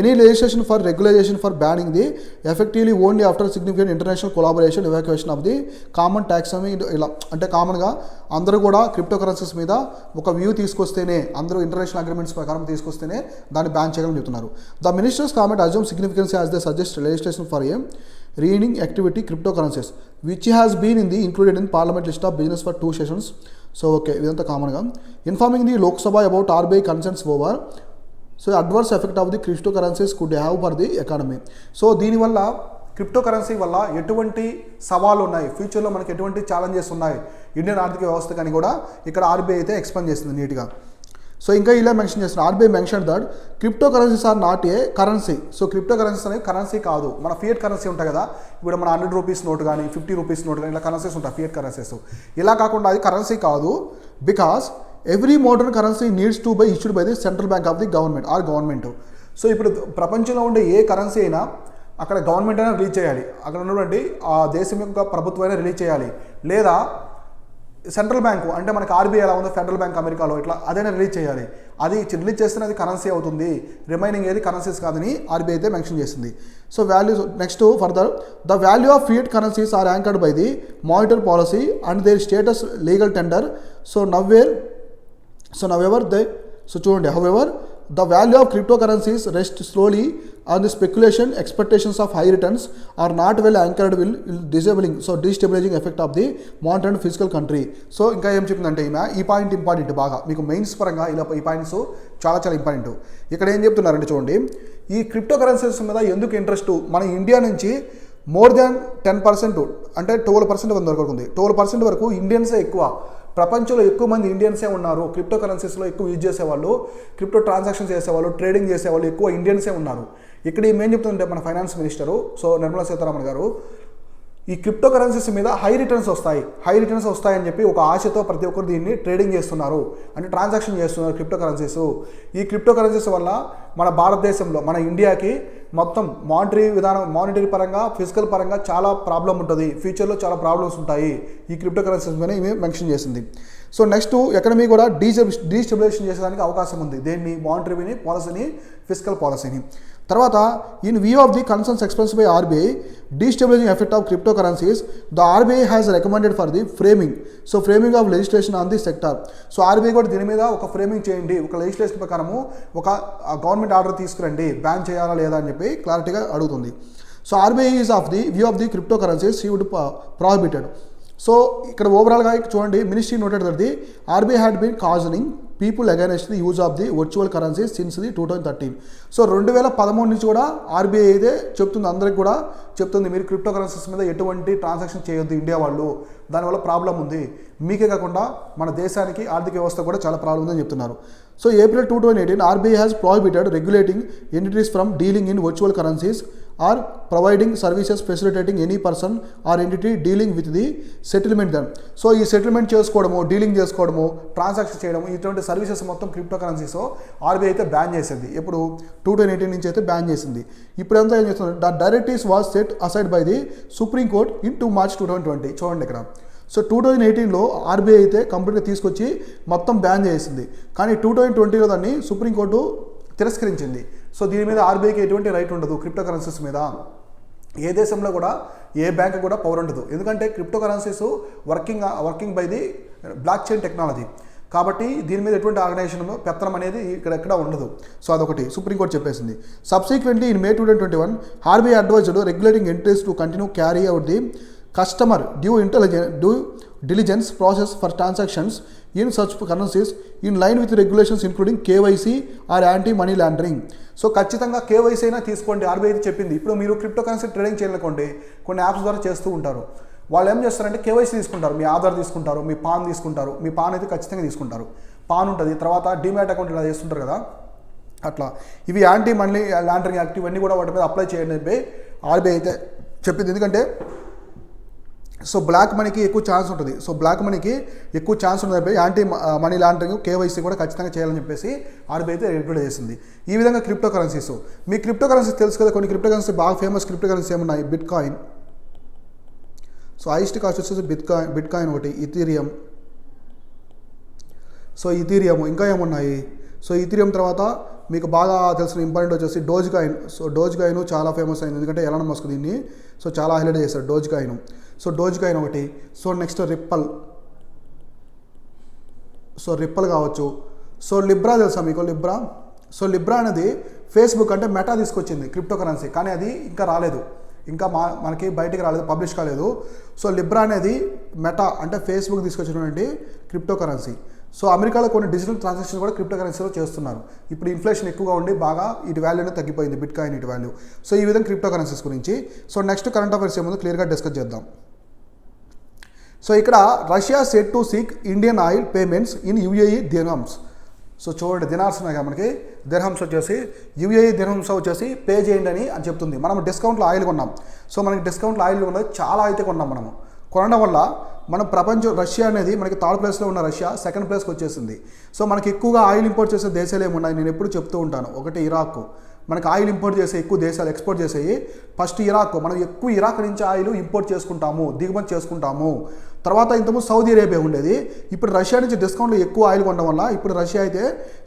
any legislation for regulation for banning the effectively only after significant international collaboration evacuation of the common tax అని ఇలా. అంటే కామన్గా అందరూ కూడా crypto currencies మీద ఒక view తీసుకొస్తేనే, అందరూ international agreements ప్రకారం తీసుకొస్తేనే దాన్ని బ్యాన్ చేయగలని చెప్తున్నారు. The ministers comment assume significance as they suggest legislation for a reigning activity cryptocurrencies which has been included in parliament list of business for 2 sessions. So okay, ఇదంతా కామన్గా informing the Lok Sabha about RBI concerns over so adverse effect of the crypto currencies could have for the economy. So దీనివల్ల crypto currency వల్ల ఎటువంటి సవాళ్ళు ఉన్నాయి, ఫ్యూచర్లో మనకి ఎటువంటి ఛాలెంజెస్ ఉన్నాయి ఇండియన్ ఆర్థిక వ్యవస్థ కానీ కూడా ఇక్కడ RBI అయితే ఎక్స్ప్లెయిన్ చేస్తుంది నీట్గా. సో ఇంకా ఇలా మెన్షన్ చేస్తున్నారు, RBI mention that crypto currencies are not a currency. So crypto currencies అనేవి కరెన్సీ కాదు. మన ఫియట్ కరెన్సీ ఉంటాయి కదా, ఇప్పుడు మన 100 రూపీస్ నోట్ కానీ 50 రూపీస్ నోట్ కానీ ఇలా కరెన్సీస్ ఉంటాయి, ఫియట్ కరెన్సీస్. ఇలా కాకుండా అది కరెన్సీ కాదు, because every modern currency needs to buy issued by the central bank of the government. So ఇప్పుడు ప్రపంచంలో ఉండే ఏ కరెన్సీ అయినా అక్కడ గవర్నమెంట్ అయినా రిలీజ్ చేయాలి, అక్కడ ఉన్నటువంటి ఆ దేశం యొక్క ప్రభుత్వం అయినా రిలీజ్ చేయాలి, లేదా సెంట్రల్ బ్యాంకు అంటే మనకి ఆర్బీఐ ఎలా ఉందో ఫెడరల్ బ్యాంక్ అమెరికాలో ఇట్లా అదైనా రిలీజ్ చేయాలి. అది రిలీజ్ చేస్తేనే అది కరెన్సీ అవుతుంది, రిమైనింగ్ ఏది కరెన్సీస్ కాదని ఆర్బీఐ అయితే మెన్షన్ చేసింది. So values next further the value of fiat currencies are anchored by the monetary policy and their status legal tender. So చూడండి however the value of cryptocurrencies rests slowly on the speculation expectations of high returns are not well anchored will destabilizing effect of the monetary and fiscal country. So ఇంకా ఏం చెప్పిందంటే ఈ point important, బాగా మీకు mains పరంగా ఇలా ఈ points చాలా చాలా ఇంపార్టెంట్. ఇక్కడ ఏం చెప్తున్నారంటే చూడండి, ఈ క్రిప్టో కరెన్సీస్ మీద ఎందుకు ఇంట్రెస్ట్ మన ఇండియా నుంచి మోర్ దాన్ 10% అంటే 12% వరకు ఉంది. 12% వరకు ఇండియన్సే ఎక్కువ, ప్రపంచంలో ఎక్కువ మంది ఇండియన్సే ఉన్నారు. క్రిప్టో కరెన్సీస్లో ఎక్కువ యూజ్ చేసేవాళ్ళు, క్రిప్టో ట్రాన్సాక్షన్స్ చేసేవాళ్ళు, ట్రేడింగ్ చేసేవాళ్ళు ఎక్కువ ఇండియన్సే ఉన్నారు. ఇక్కడ ఏం చెప్తుందంటే మన ఫైనాన్స్ మినిస్టరు నిర్మలా సీతారామన్ గారు ఈ క్రిప్టో కరెన్సీస్ మీద హై రిటర్న్స్ వస్తాయని చెప్పి ఒక ఆశతో ప్రతి ఒక్కరు దీన్ని ట్రేడింగ్ చేస్తున్నారు, అంటే ట్రాన్సాక్షన్ చేస్తున్నారు క్రిప్టో కరెన్సీస్. ఈ క్రిప్టో కరెన్సీస్ వల్ల మన భారతదేశంలో మన ఇండియాకి మొత్తం మానిటరీ పరంగా ఫిజికల్ పరంగా చాలా ప్రాబ్లం ఉంటుంది, ఫ్యూచర్లో చాలా ప్రాబ్లమ్స్ ఉంటాయి ఈ క్రిప్టో కరెన్సీస్ మీద ఇవి మెన్షన్ చేసింది. సో నెక్స్ట్ ఎకనమీ కూడా డీస్టెబిలైజేషన్ చేసేదానికి అవకాశం ఉంది, దేన్ని మానిటరీని పాలసీని ఫిజికల్ పాలసీని. తర్వాత in view of the concerns expressed by RBI destabilising effect of crypto currencies the RBI has recommended for the framing of legislation on the sector. So RBI కూడా దీని మీద ఒక ఫ్రేమింగ్ చేయండి, ఒక లెజిస్లేషన్ ప్రకారము ఒక గవర్నమెంట్ ఆర్డర్ తీసుకురండి, ban చేయాలా లేదా అని చెప్పి క్లారిటీగా అడుగుతుంది. So RBI is of the view of the crypto currencies she would prohibited. So ఇక్కడ ఓవరాల్గా చూడండి, ministry noted that the RBI had been cautioning people against the use of the virtual currencies since the 2013. So 2013 నుంచి కూడా RBI అయితే చెప్తుంది, అందరికి కూడా చెప్తుంది, మీరు క్రిప్టో కరెన్సీస్ మీద ఎటువంటి ట్రాన్సాక్షన్ చేయొద్దు ఇండియా వాళ్ళు, దానివల్ల ప్రాబ్లం ఉంది, మీకే కాకుండా మన దేశానికి ఆర్థిక వ్యవస్థ కూడా చాలా ప్రాబ్లం ఉందని చెప్తున్నారు. So April 2018 RBI has prohibited regulating entities from dealing in virtual currencies or providing services facilitating any person or entity dealing with the settlement then. So ఈ సెటిల్మెంట్ చేసుకోవడము, డీలింగ్ చేసుకోవడము, ట్రాన్సాక్షన్ చేయడము, ఇటువంటి సర్వీసెస్ మొత్తం crypto currencies RBI అయితే ban చేసింది. ఇప్పుడు 2018 నుంచి అయితే బ్యాన్ చేసింది. ఇప్పుడంతా ఏం చేస్తుంది, the directives was set aside by the supreme court in March 2020. చూడండి ఇక్కడ. సో 2018లో ఆర్బీఐ అయితే కంప్లీట్గా తీసుకొచ్చి మొత్తం బ్యాన్ చేసింది, కానీ 2020లో దాన్ని సుప్రీంకోర్టు తిరస్కరించింది. సో దీని మీద ఆర్బీఐకి ఎటువంటి రైట్ ఉండదు, క్రిప్టో కరెన్సీస్ మీద ఏ దేశంలో కూడా ఏ బ్యాంక్ కూడా పవర్ ఉండదు, ఎందుకంటే crypto currencies working by the block chain technology, కాబట్టి దీని మీద ఎటువంటి ఆర్గనైజేషన్ పెత్తనం అనేది ఇక్కడ ఉండదు. సో అదొకటి సుప్రీంకోర్టు చెప్పేసింది. Subsequently in May 2021 RBI advised regulating entries to continue carry out the customer due diligence process for transactions in such currencies in line with regulations including KYC or anti-money laundering. So ఖచ్చితంగా KYC అయినా తీసుకోండి, RBI చెప్పింది. ఇప్పుడు మీరు crypto currency trading చేయాలనుకోండి, కొన్ని apps ద్వారా చేస్తూ ఉంటారు, వాళ్ళు ఏం చేస్తారంటే కేవైసీ తీసుకుంటారు, మీ ఆధార్ తీసుకుంటారు, మీ పాన్ తీసుకుంటారు, మీ పాన్ అయితే ఖచ్చితంగా తీసుకుంటారు, పాన్ ఉంటుంది, తర్వాత డిమాట్ అకౌంట్ ఇలా చేస్తుంటారు కదా, అట్లా ఇవి యాంటీ మనీ లాండరింగ్ యాక్ట్ ఇవన్నీ కూడా వాటి మీద అప్లై చేయండి అని ఆర్బీఐ అయితే చెప్పింది. ఎందుకంటే సో బ్లాక్ మనీకి ఎక్కువ ఛాన్స్ ఉంటుంది, సో బ్లాక్ మనీకి ఎక్కువ ఛాన్స్ ఉంటుంది, యాంటీ మనీ లాండరింగ్ కేవైసీ కూడా ఖచ్చితంగా చేయాలని చెప్పేసి ఆర్బీఐ అయితే రెగ్యులేట్ చేసింది. ఈ విధంగా క్రిప్టో కరెన్సీస్, మీ క్రిప్టో కరెన్సీస్ తెలుసు కదా, కొన్ని క్రిప్టో కరెన్సీ బాగా ఫేమస్ క్రిప్టో కరెన్సీ ఏమున్నాయి, bit coin, so highest cost వచ్చేసి బిట్ కాయిన్ ఒకటి, ఇథీరియం, సో ఇథీరియం, ఇంకా ఏమున్నాయి, సో ఇథీరియం తర్వాత మీకు బాగా తెలిసిన ఇంపార్టెంట్ వచ్చేసి Doge coin. So Doge coin చాలా ఫేమస్ అయింది, ఎందుకంటే ఎలాన్ మస్క్ దీన్ని సో చాలా హైలైట్ చేశారు Doge coin. So Doge coin ఒకటి. సో నెక్స్ట్ రిప్పల్ కావచ్చు. సో లిబ్రా తెలుసా మీకు, లిబ్రా. సో లిబ్రా అనేది ఫేస్బుక్ అంటే మెటా తీసుకొచ్చింది క్రిప్టో కరెన్సీ, కానీ అది ఇంకా రాలేదు, ఇంకా మనకి బయటికి రాలేదు, పబ్లిష్ కాలేదు. సో లిబ్రా అనేది మెటా అంటే ఫేస్బుక్ తీసుకొచ్చినటువంటి క్రిప్టో కరెన్సీ. సో అమెరికాలో కొన్ని డిజిటల్ ట్రాన్సాక్షన్ కూడా క్రిప్టో కరెన్సీలో చేస్తున్నారు. ఇప్పుడు ఇన్ఫ్లేషన్ ఎక్కువగా ఉండి బాగా ఇటు వాల్యూ అనేది తగ్గిపోయింది, బిట్ కాయిన్ ఇటు వాల్యూ. సో ఈ విధంగా క్రిప్టో కరెన్సీస్ గురించి. సో నెక్స్ట్ కరెంట్ అఫైర్స్ ఏముందో క్లియర్గా డిస్కస్ చేద్దాం. సో ఇక్కడ Russia set to seek Indian oil payments in UAE dirhams. So చూడండి, దినార్స్ ఉన్నాయి కదా మనకి, దిర్హమ్స్ వచ్చేసి యూఏఈ దిర్హమ్స్ వచ్చేసి పే చేయండి అని చెప్తుంది. మనం డిస్కౌంట్లో ఆయిల్ కొన్నాం, సో మనకి డిస్కౌంట్లో ఆయిల్ ఉన్నది చాలా అయితే కొన్నాం. మనము కొనడం వల్ల మనం రష్యా అనేది మనకి థర్డ్ ప్లేస్లో ఉన్న రష్యా సెకండ్ ప్లేస్కి వచ్చేసింది. సో మనకి ఎక్కువగా ఆయిల్ ఇంపోర్ట్ చేసే దేశాలు ఏమున్నాయి నేను ఎప్పుడు చెప్తూ ఉంటాను, ఒకటి ఇరాక్, మనకి ఆయిల్ ఇంపోర్ట్ చేసే ఎక్కువ దేశాలు ఎక్స్పోర్ట్ చేసేవి ఫస్ట్ ఇరాక్. మనం ఎక్కువ ఇరాక్ నుంచి ఆయిల్ ఇంపోర్ట్ చేసుకుంటాము, దిగుమతి చేసుకుంటాము. తర్వాత ఇంతకుముందు సౌదీ అరేబియా ఉండేది. ఇప్పుడు రష్యా నుంచి డిస్కౌంట్లో ఎక్కువ ఆయిల్ కొనడం వల్ల ఇప్పుడు రష్యా అయితే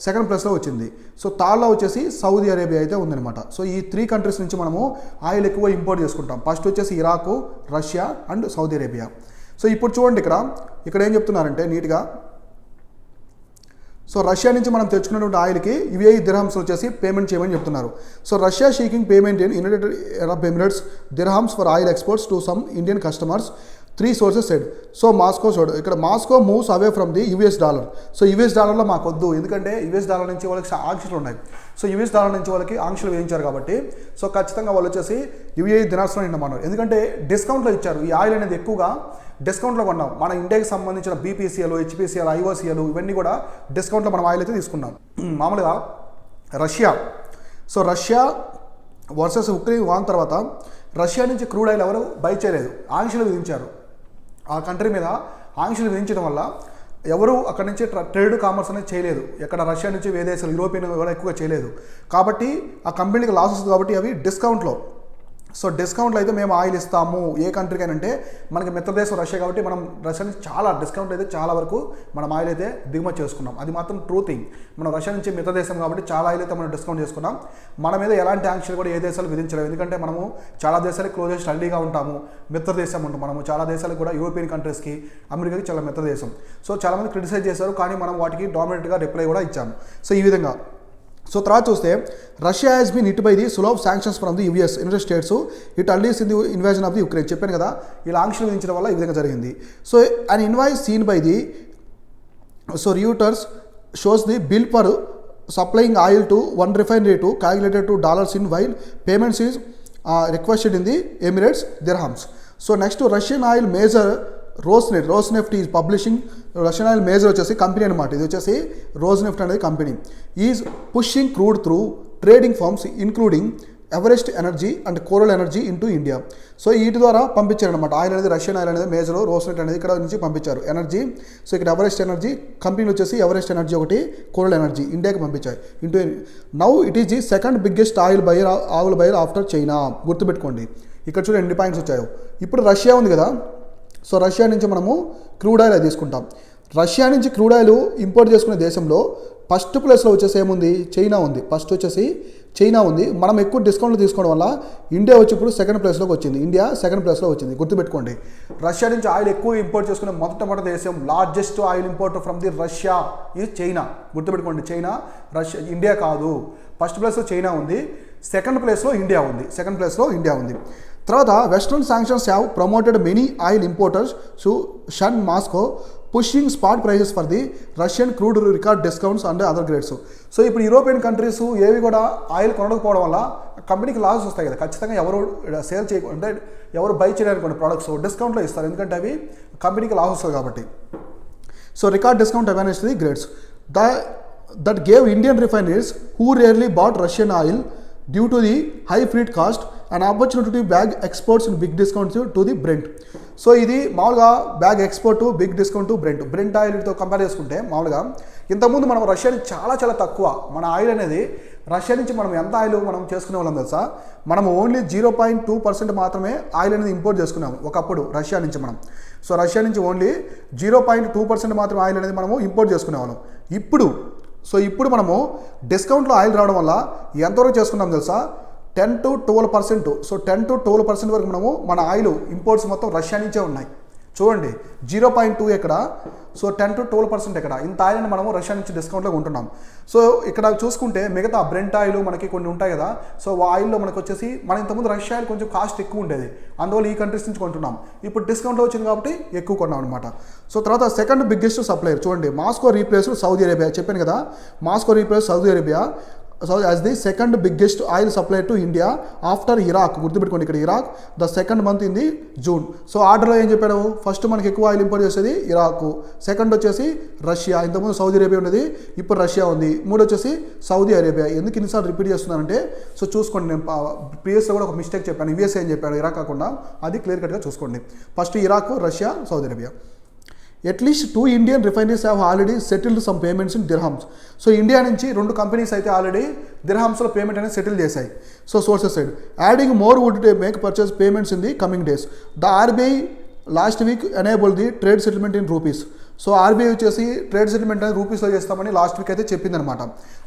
సెకండ్ ప్లేస్లో వచ్చింది. సో థర్డ్లో వచ్చేసి సౌదీ అరేబియా అయితే ఉందన్నమాట. సో ఈ 3 కంట్రీస్ నుంచి మనము ఆయిల్ ఎక్కువ ఇంపోర్ట్ చేసుకుంటాం. ఫస్ట్ వచ్చేసి Iraq, Russia and Saudi Arabia. So ఇప్పుడు చూడండి ఇక్కడ ఏం చెప్తున్నారంటే నీట్గా, సో రష్యా నుంచి మనం తెచ్చుకున్నటువంటి ఆయిల్కి UAE దిర్హమ్స్ వచ్చేసి పేమెంట్ చేయమని చెప్తున్నారు. So Russia seeking payment in United Arab Emirates dirhams for oil exports to some Indian customers, 3 sources said. So Moscow ఇక్కడ Moscow moves away from the US dollar. So US డాలర్లో మాకు వద్దు, ఎందుకంటే US dollar నుంచి వాళ్ళకి ఆంక్షలు ఉన్నాయి. So US dollar నుంచి వాళ్ళకి ఆంక్షలు వేయించారు కాబట్టి సో ఖచ్చితంగా వాళ్ళు వచ్చేసి UAE దినార్స్లో నిండమన్నారు. ఎందుకంటే డిస్కౌంట్లో ఇచ్చారు. ఈ ఆయిల్ అనేది ఎక్కువగా డిస్కౌంట్లో కొన్నాం. మన ఇండియాకి సంబంధించిన BPCL, HPCL, IOCL ఇవన్నీ కూడా డిస్కౌంట్లో మనం ఆయిల్ అయితే తీసుకున్నాం. మామూలుగా రష్యా వర్సెస్ ఉక్రెయిన్ వార్ తర్వాత రష్యా నుంచి క్రూడ్ ఆయిల్ ఎవరు బై చేయలేదు, ఆంక్షలు విధించారు. ఆ కంట్రీ మీద ఆంక్షలు విధించడం వల్ల ఎవరు అక్కడ నుంచి ట్రేడ్ కామర్స్ అనేది చేయలేదు. ఎక్కడ రష్యా నుంచి విదేశాలు యూరోపియన్ కూడా ఎక్కువగా చేయలేదు. కాబట్టి ఆ కంపెనీకి లాస్ వస్తుంది కాబట్టి అవి డిస్కౌంట్లో. సో డిస్కౌంట్లో అయితే మేము ఆయిల్ ఇస్తాము ఏ కంట్రీకైనా అంటే మనకి మిత్రదేశం రష్యా కాబట్టి మనం రష్యా నుంచి చాలా డిస్కౌంట్ అయితే చాలా వరకు మనం ఆయిల్ అయితే దిగుమతి చేసుకున్నాం. అది మాత్రం ట్రూ థింగ్. మనం రష్యా నుంచి మిత్రదేశం కాబట్టి చాలా ఆయిల్ అయితే మనం డిస్కౌంట్ చేసుకున్నాం. మన మీద ఎలాంటి ఆంక్షలు కూడా ఏ దేశాలు విధించలేవు. ఎందుకంటే మనము చాలా దేశాలకు క్లోజెస్ట్ అల్లీగా ఉంటాము, మిత్రదేశం ఉంటాం. మనము చాలా దేశాలకు కూడా యూరోపియన్ కంట్రీస్కి, అమెరికాకి చాలా మిత్రదేశం. సో చాలామంది క్రిటిసైజ్ చేశారు, కానీ మనం వాటికి డామినేట్గా రిప్లై కూడా ఇచ్చాము. సో ఈ విధంగా సో తర్వాత చూస్తే Russia has been hit by the slew of sanctions from the US United States it earliest in the invasion of the Ukraine. చెప్పాను కదా, ఇలా ఆంక్షలు విధించడం వల్ల ఈ విధంగా జరిగింది. So an invoice seen by the Reuters shows the bill for supplying oil to one refinery to calculated to dollars in while payments is requested in the Emirates dirhams. So next Russian oil major Rosneft is publishing. Russian oil major వచ్చేసి company అనమాట. ఇది వచ్చేసి Rosneft అనేది company is pushing crude through trading firms including Everest Energy and Coral Energy into India. So వీటి ద్వారా పంపించారనమాట oil అనేది. Russian oil అనేది మేజర్, రోజ్నెఫ్ట్ అనేది ఇక్కడ నుంచి పంపించారు ఎనర్జీ. సో ఇక్కడ ఎవరెస్ట్ ఎనర్జీ కంపెనీలు వచ్చేసి ఎవరెస్ట్ ఎనర్జీ ఒకటి, కోరల్ ఎనర్జీ ఇండియాకి పంపించాయి into. Now it is the second biggest oil buyer after China. గుర్తుపెట్టుకోండి, ఇక్కడ చూడండి ఎన్ని పాయింట్స్ వచ్చాయో. ఇప్పుడు రష్యా ఉంది కదా, సో రష్యా నుంచి మనము క్రూడ్ ఆయిల్ తీసుకుంటాం. రష్యా నుంచి క్రూడ్ ఆయిల్ ఇంపోర్ట్ చేసుకునే దేశంలో ఫస్ట్ ప్లేస్లో వచ్చేసి ఏముంది, చైనా ఉంది. ఫస్ట్ వచ్చేసి చైనా ఉంది. మనం ఎక్కువ డిస్కౌంట్లు తీసుకోవడం వల్ల ఇండియా వచ్చి ఇప్పుడు సెకండ్ ప్లేస్లోకి వచ్చింది. ఇండియా సెకండ్ ప్లేస్లో వచ్చింది. గుర్తుపెట్టుకోండి, రష్యా నుంచి ఆయిల్ ఎక్కువ ఇంపోర్ట్ చేసుకునే మొట్టమొదటి దేశం, largest oil importer from the Russia is China. గుర్తుపెట్టుకోండి, చైనా, రష్యా, ఇండియా కాదు. ఫస్ట్ ప్లేస్లో చైనా ఉంది, సెకండ్ ప్లేస్లో ఇండియా ఉంది. తర్వాత western sanctions have promoted many oil importers to shun Moscow pushing spot prices for the Russian crude record discounts and other grades. So ఇప్పుడు European countries ఏవి కూడా oil కొనకపోవడం వల్ల కంపెనీకి లాస్ వస్తాయి కదా. ఖచ్చితంగా ఎవరు సేల్ చేయకుండా ఎవరు బై చేయడానికి ప్రోడక్ట్స్ డిస్కౌంట్లో ఇస్తారు, ఎందుకంటే అవి కంపెనీకి లాస్ వస్తుంది కాబట్టి. So record discount awareness the grades that gave Indian refineries who rarely bought Russian oil due to the high freight cost and opportunity to bag exports in big discounts to the Brent. So ఇది మామూలుగా bag export big discount to Brent ఆయిల్తో compare చేసుకుంటే మామూలుగా ఇంతకుముందు మనం Russia నుంచి చాలా తక్కువ మన ఆయిల్ అనేది. రష్యా నుంచి మనం ఎంత ఆయిల్ మనం చేసుకునే వాళ్ళం తెలుసా, మనం ఓన్లీ 0.2% మాత్రమే ఆయిల్ అనేది ఇంపోర్ట్ చేసుకున్నాము ఒకప్పుడు రష్యా నుంచి మనం. సో రష్యా నుంచి ఓన్లీ 0.2% మాత్రమే ఆయిల్ అనేది మనము ఇంపోర్ట్ చేసుకునేవాళ్ళం. ఇప్పుడు మనము డిస్కౌంట్లో ఆయిల్ రావడం వల్ల ఎంతవరకు చేసుకున్నాం తెలుసా, 10 to 12%. సో 10 to 12% వరకు మనము మన ఆయిల్ ఇంపోర్ట్స్ మొత్తం రష్యా నుంచే ఉన్నాయి. చూడండి 0.2 ఎక్కడ, సో 10 to 12% ఎక్కడ, ఇంత ఆయిల్ని మనము రష్యా నుంచి డిస్కౌంట్లో కొంటున్నాం. సో ఇక్కడ చూసుకుంటే మిగతా బ్రెంట్ ఆయిల్ మనకి కొన్ని ఉంటాయి కదా, సో ఆ ఆయిల్లో మనకు వచ్చేసి మన ఇంతకుముందు రష్యా ఆయిల్ కొంచెం కాస్ట్ ఎక్కువ ఉండేది, అందువల్ల ఈ కంట్రీస్ నుంచి కొంటున్నాం. ఇప్పుడు డిస్కౌంట్లో వచ్చింది కాబట్టి ఎక్కువ కొన్నాం అనమాట. సో తర్వాత సెకండ్ బిగ్గెస్ట్ సప్లయర్ చూడండి, మాస్కో రీప్లేస్ సౌదీ అరేబియా. చెప్పాను కదా, Moscow replace Saudi Arabia as the second biggest oil supplier to India after Iraq. గుర్తుపెట్టుకోండి, ఇక్కడ Iraq the second month in the June. So ఆర్డర్లో ఏం చెప్పాడు, ఫస్ట్ మనకి ఎక్కువ ఆయిల్ ఇంపోర్ట్ చేసేది ఇరాక్, సెకండ్ వచ్చేసి రష్యా, ఇంతకుముందు సౌదీ అరేబియా ఉండేది, ఇప్పుడు రష్యా ఉంది, మూడు వచ్చేసి సౌదీ అరేబియా. ఎందుకు ఇన్నిసార్లు రిపీట్ చేస్తున్నానంటే, సో చూసుకోండి, నేను ప్రీవియస్లో కూడా ఒక మిస్టేక్ చెప్పాను, యూఎస్ఏ అని చెప్పాను, ఇరాక్ కాకుండా, అది క్లియర్ కట్గా చూసుకోండి. First Iraq, Russia, Saudi Arabia. At least 2 Indian refineries have already settled some payments in dirhams. So India నుంచి 2 కంపెనీస్ అయితే ఆల్రెడీ దిర్హామ్స్లో పేమెంట్ అనేది సెటిల్ చేశాయి. So sources side adding more would make purchase payments in the coming days. The RBI last week enable the trade settlement in rupees. So RBI వచ్చేసి trade settlement అనేది రూపీస్లో చేస్తామని last week అయితే చెప్పిందనమాట.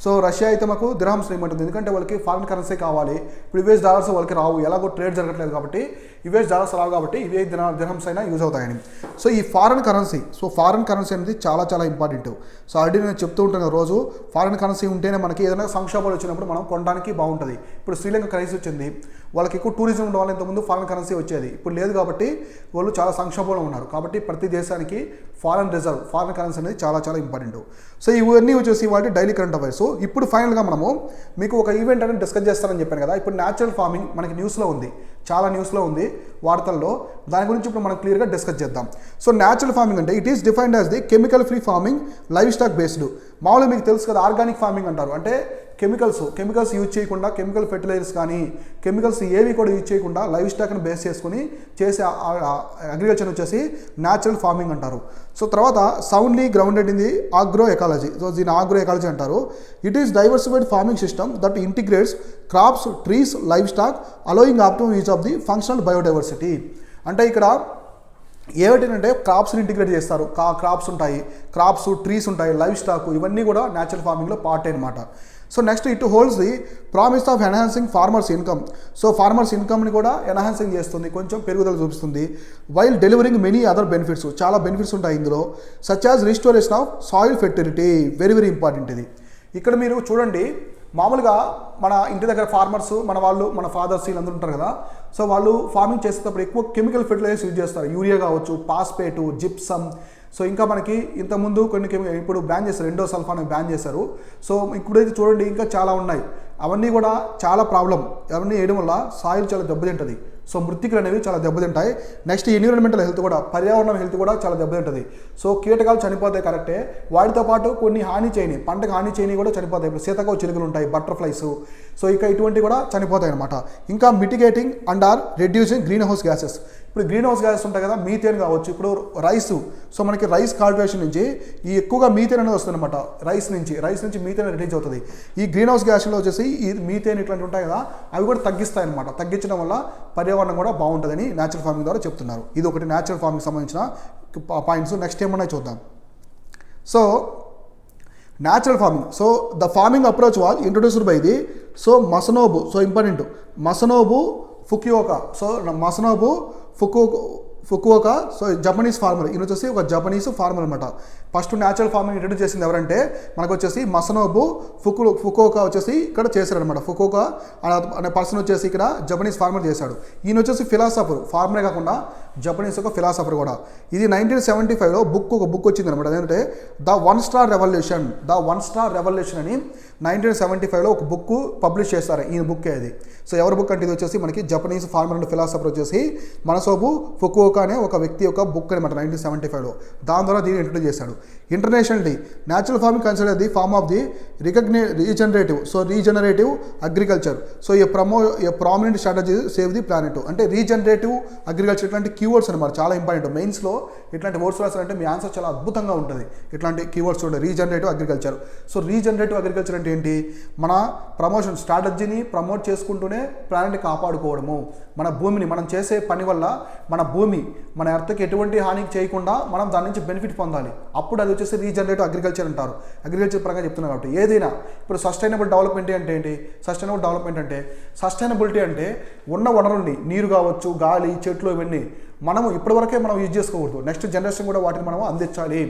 So Russia అయితే మాకు దిర్హామ్స్ ఇవ్వమంటుంది, ఎందుకంటే వాళ్ళకి ఫారిన్ కరెన్సీ కావాలి. ఇప్పుడు యుఎస్ డాలర్స్ వాళ్ళకి రావు, ఎలాగో ట్రేడ్ జరగట్లేదు కాబట్టి యుఎస్ డాలర్స్ రావు కాబట్టి ఇవే దిర్హామ్స్ అయినా యూజ్ అవుతాయని. సో ఈ ఫారిన్ కరెన్సీ అనేది చాలా చాలా ఇంపార్టెంట్. సో ఆల్రెడీ నేను చెప్తూ ఉంటాను రోజు, ఫారిన్ కరెన్సీ ఉంటేనే మనకి ఏదైనా సంక్షోభాలు వచ్చినప్పుడు మనం కొనడానికి బాగుంటుంది. ఇప్పుడు శ్రీలంక క్రైసిస్ వచ్చింది, వాళ్ళకి ఎక్కువ టూరిజం ఉండడం వల్ల ఇంతకుముందు ఫారిన్ కరెన్సీ వచ్చేది, ఇప్పుడు లేదు కాబట్టి వాళ్ళు చాలా సంక్షోభంలో ఉన్నారు. కాబట్టి ప్రతి దేశానికి ఫారిన్ కరెన్సీ అనేది చాలా చాలా ఇంపార్టెంట్. సో ఇవన్నీ వచ్చేసి వాటి డైలీ కరెంట్ అఫైర్స్. సో ఇప్పుడు ఫైనల్గా మనము మీకు ఒక ఈవెంట్ అనేది డిస్కస్ చేస్తానని చెప్పాను కదా. ఇప్పుడు న్యాచురల్ ఫార్మింగ్ మనకి న్యూస్లో ఉంది, చాలా న్యూస్లో ఉంది వార్తల్లో. దాని గురించి ఇప్పుడు మనం క్లియర్గా డిస్కస్ చేద్దాం. సో న్యాచురల్ ఫార్మింగ్ అంటే it is defined as the chemical free farming live stock based. మామూలుగా మీకు తెలుసు కదా, ఆర్గానిక్ ఫార్మింగ్ అంటారు. అంటే కెమికల్స్ యూజ్ చేయకుండా, కెమికల్ ఫెర్టిలైజర్స్ కానీ కెమికల్స్ ఏవి కూడా యూజ్ చేయకుండా లైవ్ స్టాక్ని బేస్ చేసుకుని చేసే అగ్రికల్చర్ వచ్చేసి న్యాచురల్ ఫార్మింగ్ అంటారు. సో తర్వాత soundly grounded in the agroecology. So దీన్ని ఆగ్రో ఎకాలజీ అంటారు. It is diversified farming system that integrates crops, trees, livestock allowing optimum use of the functional biodiversity. అంటే ఇక్కడ ఏమిటంటే క్రాప్స్ని integrate చేస్తారు. Crops ఉంటాయి, క్రాప్స్, ట్రీస్ ఉంటాయి, livestock, ఇవన్నీ కూడా న్యాచురల్ ఫార్మింగ్లో పార్ట్ అనమాట. So next it holds the promise of enhancing farmers income. So farmers ఇన్కమ్ని కూడా ఎన్హాన్సింగ్ చేస్తుంది, కొంచెం పెరుగుదల చూపిస్తుంది. While delivering many other benefits, చాలా బెనిఫిట్స్ ఉంటాయి ఇందులో. Such as restoration of soil fertility, very very important ఇది. ఇక్కడ మీరు చూడండి, మామూలుగా మన ఇంటి దగ్గర ఫార్మర్స్, మన ఫాదర్స్ వీళ్ళందరూ ఉంటారు కదా. సో వాళ్ళు ఫార్మింగ్ చేసేటప్పుడు ఎక్కువ కెమికల్ ఫెర్టిలైజర్స్ యూజ్ చేస్తారు. యూరియా కావచ్చు, పాస్పేటు, జిప్సమ్. సో ఇంకా మనకి ఇంతకుముందు ఇప్పుడు బ్యాన్ చేశారు, ఎండోసల్ఫాన్ బ్యాన్ చేశారు. సో ఇప్పుడైతే చూడండి ఇంకా చాలా ఉన్నాయి. అవన్నీ కూడా చాలా ప్రాబ్లం. అవన్నీ వేయడం వల్ల సాయిల్ చాలా దెబ్బతింటుంది. సో మృత్తికలు అనేవి చాలా దెబ్బతింటాయి. నెక్స్ట్ ఎన్విరాన్మెంటల్ హెల్త్ కూడా, పర్యావరణం హెల్త్ కూడా చాలా దెబ్బతింటుంది. సో కీటకాలు చనిపోతాయి కరెక్టే, వాటితో పాటు కొన్ని పంటకు హాని చేయని కూడా చనిపోతాయి. ఇప్పుడు సీతకో చిలుకలు ఉంటాయి, బటర్ఫ్లైస్. సో ఇక ఇటువంటివి కూడా చనిపోతాయి అనమాట. ఇంకా mitigating and or reducing greenhouse gases. ఇప్పుడు గ్రీన్ హౌస్ గ్యాసెస్ ఉంటాయి కదా, మీథేన్ కావచ్చు. ఇప్పుడు రైస్, సో మనకి రైస్ కల్టివేషన్ నుంచి ఈ ఎక్కువగా మీథేన్ అనేది వస్తుంది అనమాట. రైస్ నుంచి మీథేన్ రిలీజ్ అవుతుంది. ఈ గ్రీన్ హౌస్ గ్యాస్లో వచ్చేసి ఈ మీథేన్ ఇట్లాంటివి ఉంటాయి కదా, అవి కూడా తగ్గిస్తాయి అనమాట. తగ్గించడం వల్ల పర్యావరణం కూడా బాగుంటుందని న్యాచురల్ ఫార్మింగ్ ద్వారా చెప్తున్నారు. ఇది ఒకటి న్యాచురల్ ఫార్మింగ్ సంబంధించిన పాయింట్స్. నెక్స్ట్ ఏమన్నా చూద్దాం. So natural farming. So the farming approach was introduced by the Masanobu. So important, Masanobu Fukuoka. So Masanobu Fukuoka. So Japanese farmer, ఈయన వచ్చేసి ఒక జపనీస్ ఫార్మర్ అనమాట. ఫస్ట్ న్యాచురల్ ఫార్మింగ్ ఇంట్రడ్యూస్ చేసింది ఎవరంటే మనకు వచ్చేసి మసనోబు ఫుకుయోకా వచ్చేసి ఇక్కడ చేశారనమాట. ఫుకుయోకా అనే పర్సన్ వచ్చేసి ఇక్కడ జపనీస్ ఫార్మర్ చేశాడు. ఈయన వచ్చేసి ఫిలాసఫర్, ఫార్మరే కాకుండా జపనీస్ ఒక ఫిలాసఫర్ కూడా. ఇది 1975లో ఒక బుక్ వచ్చింది అనమాట. అదేంటంటే ద వన్ స్టార్ రెవల్యూషన్ అని 1975లో ఒక బుక్ పబ్లిష్ చేస్తారు. ఈయన బుక్కే అది. సో ఎవరి బుక్ అంటే ఇది వచ్చేసి మనకి జపనీస్ ఫార్మర్ అండ్ ఫిలాసఫర్ వచ్చేసి మనసోబు ఫుకుయోకా అనే ఒక వ్యక్తి యొక్క బుక్ అనమాట 1975లో. దాని ద్వారా దీన్ని ఇంట్రడ్యూస్ చేశాడు. Internationally natural farming consider the form of the regenerative agriculture. So a prominent strategy save the planet. అంటే రీజనరేటివ్ అగ్రికల్చర్ ఇట్లాంటి కీవర్డ్స్ అనమాట, చాలా ఇంపార్టెంట్. మెయిన్స్లో ఇట్లాంటి వర్డ్స్ రాసారంటే మీ ఆన్సర్ చాలా అద్భుతంగా ఉంటుంది. ఇట్లాంటి కీవర్డ్స్ ఉంటాయి. Regenerative agriculture. So regenerative agriculture అంటే ఏంటి? మన స్ట్రాటజీని ప్రమోట్ చేసుకుంటూనే ప్లానెట్ని కాపాడుకోవడము. మన భూమిని మనం చేసే పని వల్ల మన ఎర్త్కి ఎటువంటి హాని చేయకుండా మనం దాని నుంచి బెనిఫిట్ పొందాలి. అప్పుడు అది వచ్చేసి రీజనరేటివ్ అగ్రికల్చర్ అంటారు. అగ్రికల్చర్ పరంగా చెప్తున్నారు కాబట్టి ఏదైనా. ఇప్పుడు సస్టైనబుల్ డెవలప్మెంట్ అంటే ఏంటి? సస్టైనబిలిటీ అంటే ఉన్న వనరుల్ని, నీరు కావచ్చు, గాలి, చెట్లు, ఇవన్నీ మనము ఇప్పటివరకే మనం యూజ్ చేసుకోకూడదు. నెక్స్ట్ జనరేషన్ కూడా వాటిని మనం అందించాలి.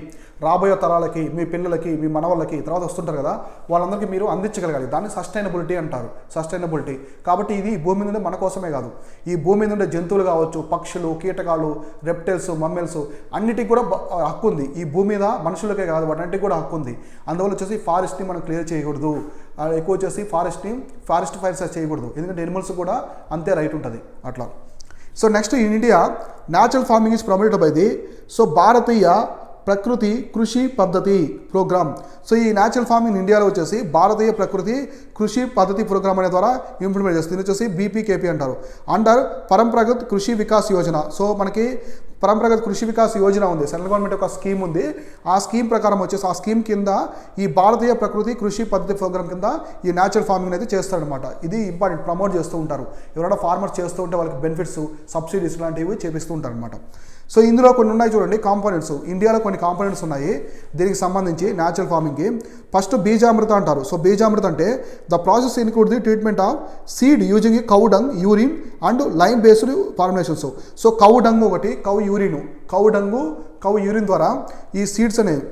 రాబోయే తరాలకి, మీ పిల్లలకి, మీ మనవళ్ళకి, తర్వాత వస్తుంటారు కదా, వాళ్ళందరికీ మీరు అందించగలగాలి. దాన్ని సస్టైనబిలిటీ అంటారు. కాబట్టి ఇది ఈ భూమి మీద ఉండే మన కోసమే కాదు, ఈ భూమి మీద ఉండే జంతువులు కావచ్చు, పక్షులు, కీటకాలు, రెప్టైల్స్, మమ్మల్స్ అన్నిటికీ కూడా హక్కు ఉంది. ఈ భూమి మీద మనుషులకే కాదు, వాటన్నిటికీ కూడా హక్కు ఉంది. అందువల్ల వచ్చేసి ఫారెస్ట్ని మనం క్లియర్ చేయకూడదు. ఎక్కువ వచ్చేసి ఫారెస్ట్ ఫైర్స్ చేయకూడదు. ఎందుకంటే ఎనిమల్స్ కూడా అంతే రైట్ ఉంటుంది అట్లా. So next in India natural farming is promoted by the Bharatiya Prakriti Krishi Paddhati programme. So ఈ న్యాచురల్ ఫార్మింగ్ ఇండియాలో వచ్చేసి భారతీయ ప్రకృతి కృషి పద్ధతి ప్రోగ్రామ్ అనే ద్వారా ఇంప్లిమెంట్ చేస్తుంది. ఇది వచ్చేసి బీపీకేపీ అంటారు. అండర్ పరంపరాగత్ కృషి వికాస్ యోజన. సో మనకి పరంపరాగత కృషి వికాస్ యోజన ఉంది, సెంట్రల్ గవర్నమెంట్ ఒక స్కీమ్ ఉంది. ఆ స్కీమ్ ప్రకారం వచ్చేసి ఆ స్కీమ్ కింద ఈ భారతీయ ప్రకృతి కృషి పద్ధతి ప్రోగ్రామ్ కింద ఈ న్యాచురల్ ఫార్మింగ్ అయితే చేస్తారనమాట. ఇది ఇంపార్టెంట్, ప్రమోట్ చేస్తూ ఉంటారు. ఎవరైనా ఫార్మర్స్ చేస్తూ ఉంటే వాళ్ళకి బెనిఫిట్స్, సబ్సిడీస్ లాంటివి చేపిస్తూ ఉంటారు అనమాట. సో ఇందులో కొన్ని ఉన్నాయి చూడండి కాంపోనెంట్స్. ఇండియాలో కొన్ని కాంపోనెంట్స్ ఉన్నాయి దీనికి సంబంధించి న్యాచురల్ ఫార్మింగ్కి. ఫస్ట్ బీజామృత అంటారు. సో బీజామృత అంటే the process include the treatment of seed using cow dung, urine and lime based formulations. So cow dung ఒకటి, కౌ యూరిన్ ద్వారా ఈ సీడ్స్ అనేవి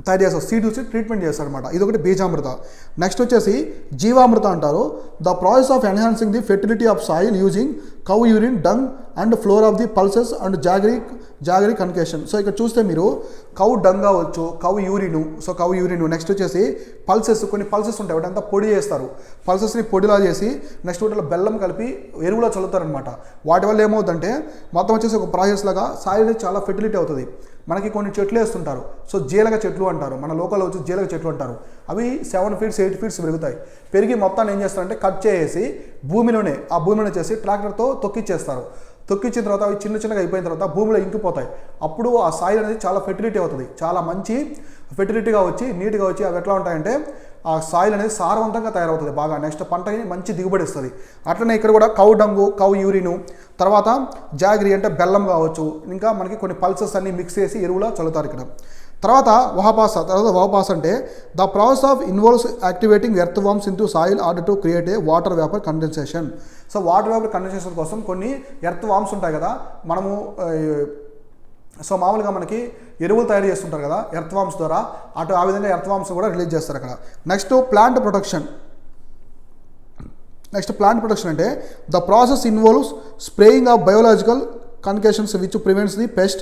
తయారు చేస్తారు. సీడ్ వచ్చి ట్రీట్మెంట్ చేస్తారు అనమాట. ఇది ఒకటి బీజామృత. నెక్స్ట్ వచ్చేసి జీవామృత అంటారు. The process of enhancing the fertility of soil using cow urine, dung and flour of the pulses and jaggery concoction. So ఇక్కడ చూస్తే మీరు కౌ డంగ్ అవ్వచ్చు, కౌ యూరిన్. నెక్స్ట్ వచ్చేసి పల్సెస్, కొన్ని పల్సెస్ ఉంటాయి వాటి అంతా పొడి చేస్తారు. పల్సెస్ని పొడిలా చేసి నెక్స్ట్ వాటిలో బెల్లం కలిపి ఎరువులో చల్లుతారనమాట. వాటి వల్ల ఏమవుతుందంటే మొత్తం వచ్చేసి ఒక ప్రాసెస్ లాగా సాయిల్ చాలా ఫెర్టిలిటీ అవుతుంది. మనకి కొన్ని చెట్లు వేస్తుంటారు. సో జీలగ చెట్లు అంటారు, మన లోకల్లో వచ్చి జీలగ చెట్లు అంటారు. అవి 7 feet 8 feet పెరుగుతాయి. పెరిగి మొత్తాన్ని ఏం చేస్తారంటే కట్ చేసి భూమిలోనే చేసి ట్రాక్టర్తో తొక్కిచ్చిన తర్వాత అవి చిన్నగా అయిపోయిన తర్వాత భూమిలో ఇంకిపోతాయి. అప్పుడు ఆ సాయిల్ అనేది చాలా ఫెర్టిలిటీ అవుతుంది, చాలా మంచి ఫెర్టిలిటీగా వచ్చి నీట్గా వచ్చి అవి ఎట్లా ఉంటాయంటే ఆ సాయిల్ అనేది సారవంతంగా తయారవుతుంది బాగా. నెక్స్ట్ పంటకి మంచి దిగుబడి ఇస్తుంది. అట్లనే ఇక్కడ కూడా కౌ డంగు, కౌ యూరిను, తర్వాత జాగరీ అంటే బెల్లం కావచ్చు, ఇంకా మనకి కొన్ని పల్సెస్ అన్ని మిక్స్ చేసి ఎరువులా చల్లుతారు ఇక్కడ. తర్వాత వహపాస అంటే the process of involves activating earth worms in two soil order to create a water vapour condensation. So water vapour condensation కోసం కొన్ని ఎర్త్ వామ్స్ ఉంటాయి కదా మనము. సో మామూలుగా మనకి ఎరువులు తయారు చేస్తుంటారు కదా ఎర్త్ వామ్స్ ద్వారా, ఆ విధంగా ఎర్త్ వామ్స్ కూడా రిలీజ్ చేస్తారు అక్కడ. నెక్స్ట్ ప్లాంట్ ప్రొటెక్షన్ అంటే the process involves spraying of biological concoctions which prevents the pest,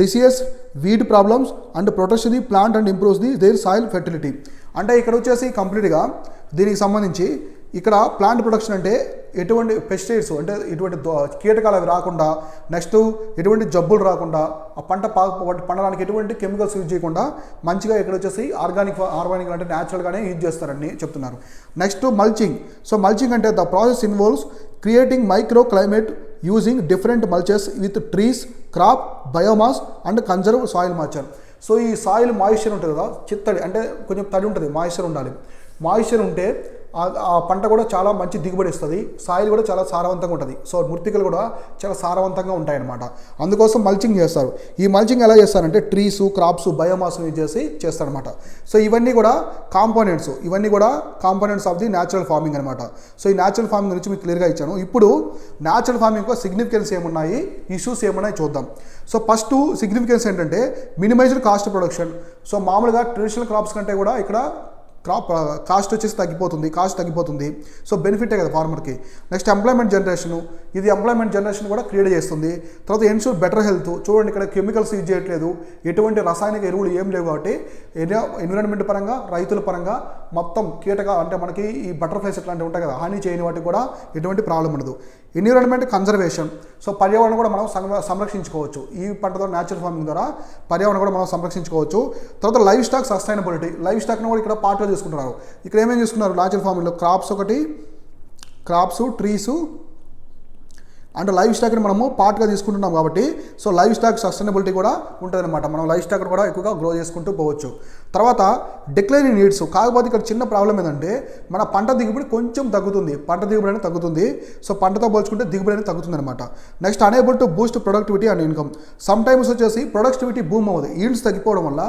diseases, weed problems and protects the plant and improves the their soil fertility. అంటే ఇక్కడ వచ్చేసి కంప్లీట్గా దీనికి సంబంధించి ఇక్కడ ప్లాంట్ ప్రొటెక్షన్ అంటే ఎటువంటి పెస్టిసైడ్స్ అంటే ఎటువంటి కీటకాలు అవి రాకుండా, నెక్స్ట్ ఎటువంటి జబ్బులు రాకుండా, ఆ పండడానికి ఎటువంటి కెమికల్స్ యూజ్ చేయకుండా మంచిగా ఇక్కడ వచ్చేసి ఆర్గానిక్ అంటే న్యాచురల్గానే యూజ్ చేస్తారని చెప్తున్నారు. Next mulching. సో మల్చింగ్ అంటే the process involves creating microclimate using different mulches with trees, crop, biomass and conserve soil moisture. So ఈ సాయిల్ మాయిశ్చర్ ఉంటుంది కదా, చిత్తడి అంటే కొంచెం తడి ఉంటుంది, మాయిశ్చర్ ఉండాలి. మాయిశ్చర్ ఉంటే ఆ పంట కూడా చాలా మంచి దిగుబడి ఇస్తుంది, సాయిల్ కూడా చాలా సారవంతంగా ఉంటుంది. సో మృత్తికలు కూడా చాలా సారవంతంగా ఉంటాయన్నమాట. అందుకోసం మల్చింగ్ చేస్తారు. ఈ మల్చింగ్ ఎలా చేస్తారంటే ట్రీస్, క్రాప్స్, బయోమాస్ యూజ్ చేసి చేస్తారనమాట. సో ఇవన్నీ కూడా components of the natural farming అనమాట. సో ఈ న్యాచురల్ ఫార్మింగ్ గురించి మీకు క్లియర్గా ఇచ్చాను. ఇప్పుడు న్యాచురల్ ఫార్మింగ్ యొక్క సిగ్నిఫికెన్స్ ఏమున్నాయి, ఇష్యూస్ ఏమున్నాయి చూద్దాం. సో ఫస్ట్ సిగ్నిఫికెన్స్ ఏంటంటే మినిమైజ్డ్ కాస్ట్ ప్రొడక్షన్. సో మామూలుగా ట్రెడిషనల్ క్రాప్స్ కంటే కూడా ఇక్కడ కాస్ట్ వచ్చేసి తగ్గిపోతుంది. సో బెనిఫిటే కదా ఫార్మర్కి. నెక్స్ట్ ఎంప్లాయ్మెంట్ జనరేషన్ కూడా క్రియేట్ చేస్తుంది. తర్వాత ఎన్షూర్ బెటర్ హెల్త్. చూడండి ఇక్కడ కెమికల్స్ యూజ్ చేయట్లేదు, ఎటువంటి రసాయనిక ఎరువులు ఏం లేవు కాబట్టి ఎన్విరాన్మెంట్ పరంగా, రైతుల పరంగా మొత్తం అంటే మనకి ఈ బటర్ఫ్లైస్ ఇట్లాంటివి ఉంటాయి కదా, హాని చేయని వాటికి కూడా ఎటువంటి ప్రాబ్లం ఉండదు. Environment conservation. సో పర్యావరణం కూడా మనం సంరక్షించుకోవచ్చు ఈ పంటతో, న్యాచురల్ ఫార్మింగ్ ద్వారా పర్యావరణం కూడా మనం సంరక్షించుకోవచ్చు. తర్వాత లైవ్ స్టాక్ సస్టైనబిలిటీ. లైవ్ స్టాక్ను కూడా ఇక్కడ పార్ట్గా తీసుకుంటున్నారు. ఇక్కడ ఏమేమి తీసుకున్నారు న్యాచురల్ ఫార్మింగ్లో, క్రాప్స్, ట్రీస్ అండ్ లైవ్ స్టాక్ని మనము పార్ట్గా తీసుకుంటున్నాం కాబట్టి సో లైవ్ స్టాక్ సస్టైనబిలిటీ కూడా ఉంటుంది అనమాట. మనం లైవ్ స్టాక్ కూడా ఎక్కువగా గ్రో చేసుకుంటూ పోవచ్చు. తర్వాత డిక్లైనింగ్ నీడ్స్. కాకపోతే ఇక్కడ చిన్న ప్రాబ్లం ఏంటంటే మన పంట దిగుబడి కొంచెం తగ్గుతుంది, సో పంటతో పోల్చుకుంటే దిగుబడి అనేది తగ్గుతుంది అనమాట. Next unable to Boost productivity and income. Some times వచ్చేసి ప్రొడక్టివిటీ బూమ్ అవుతుంది, ఈల్డ్స్ తగ్గిపోవడం వల్ల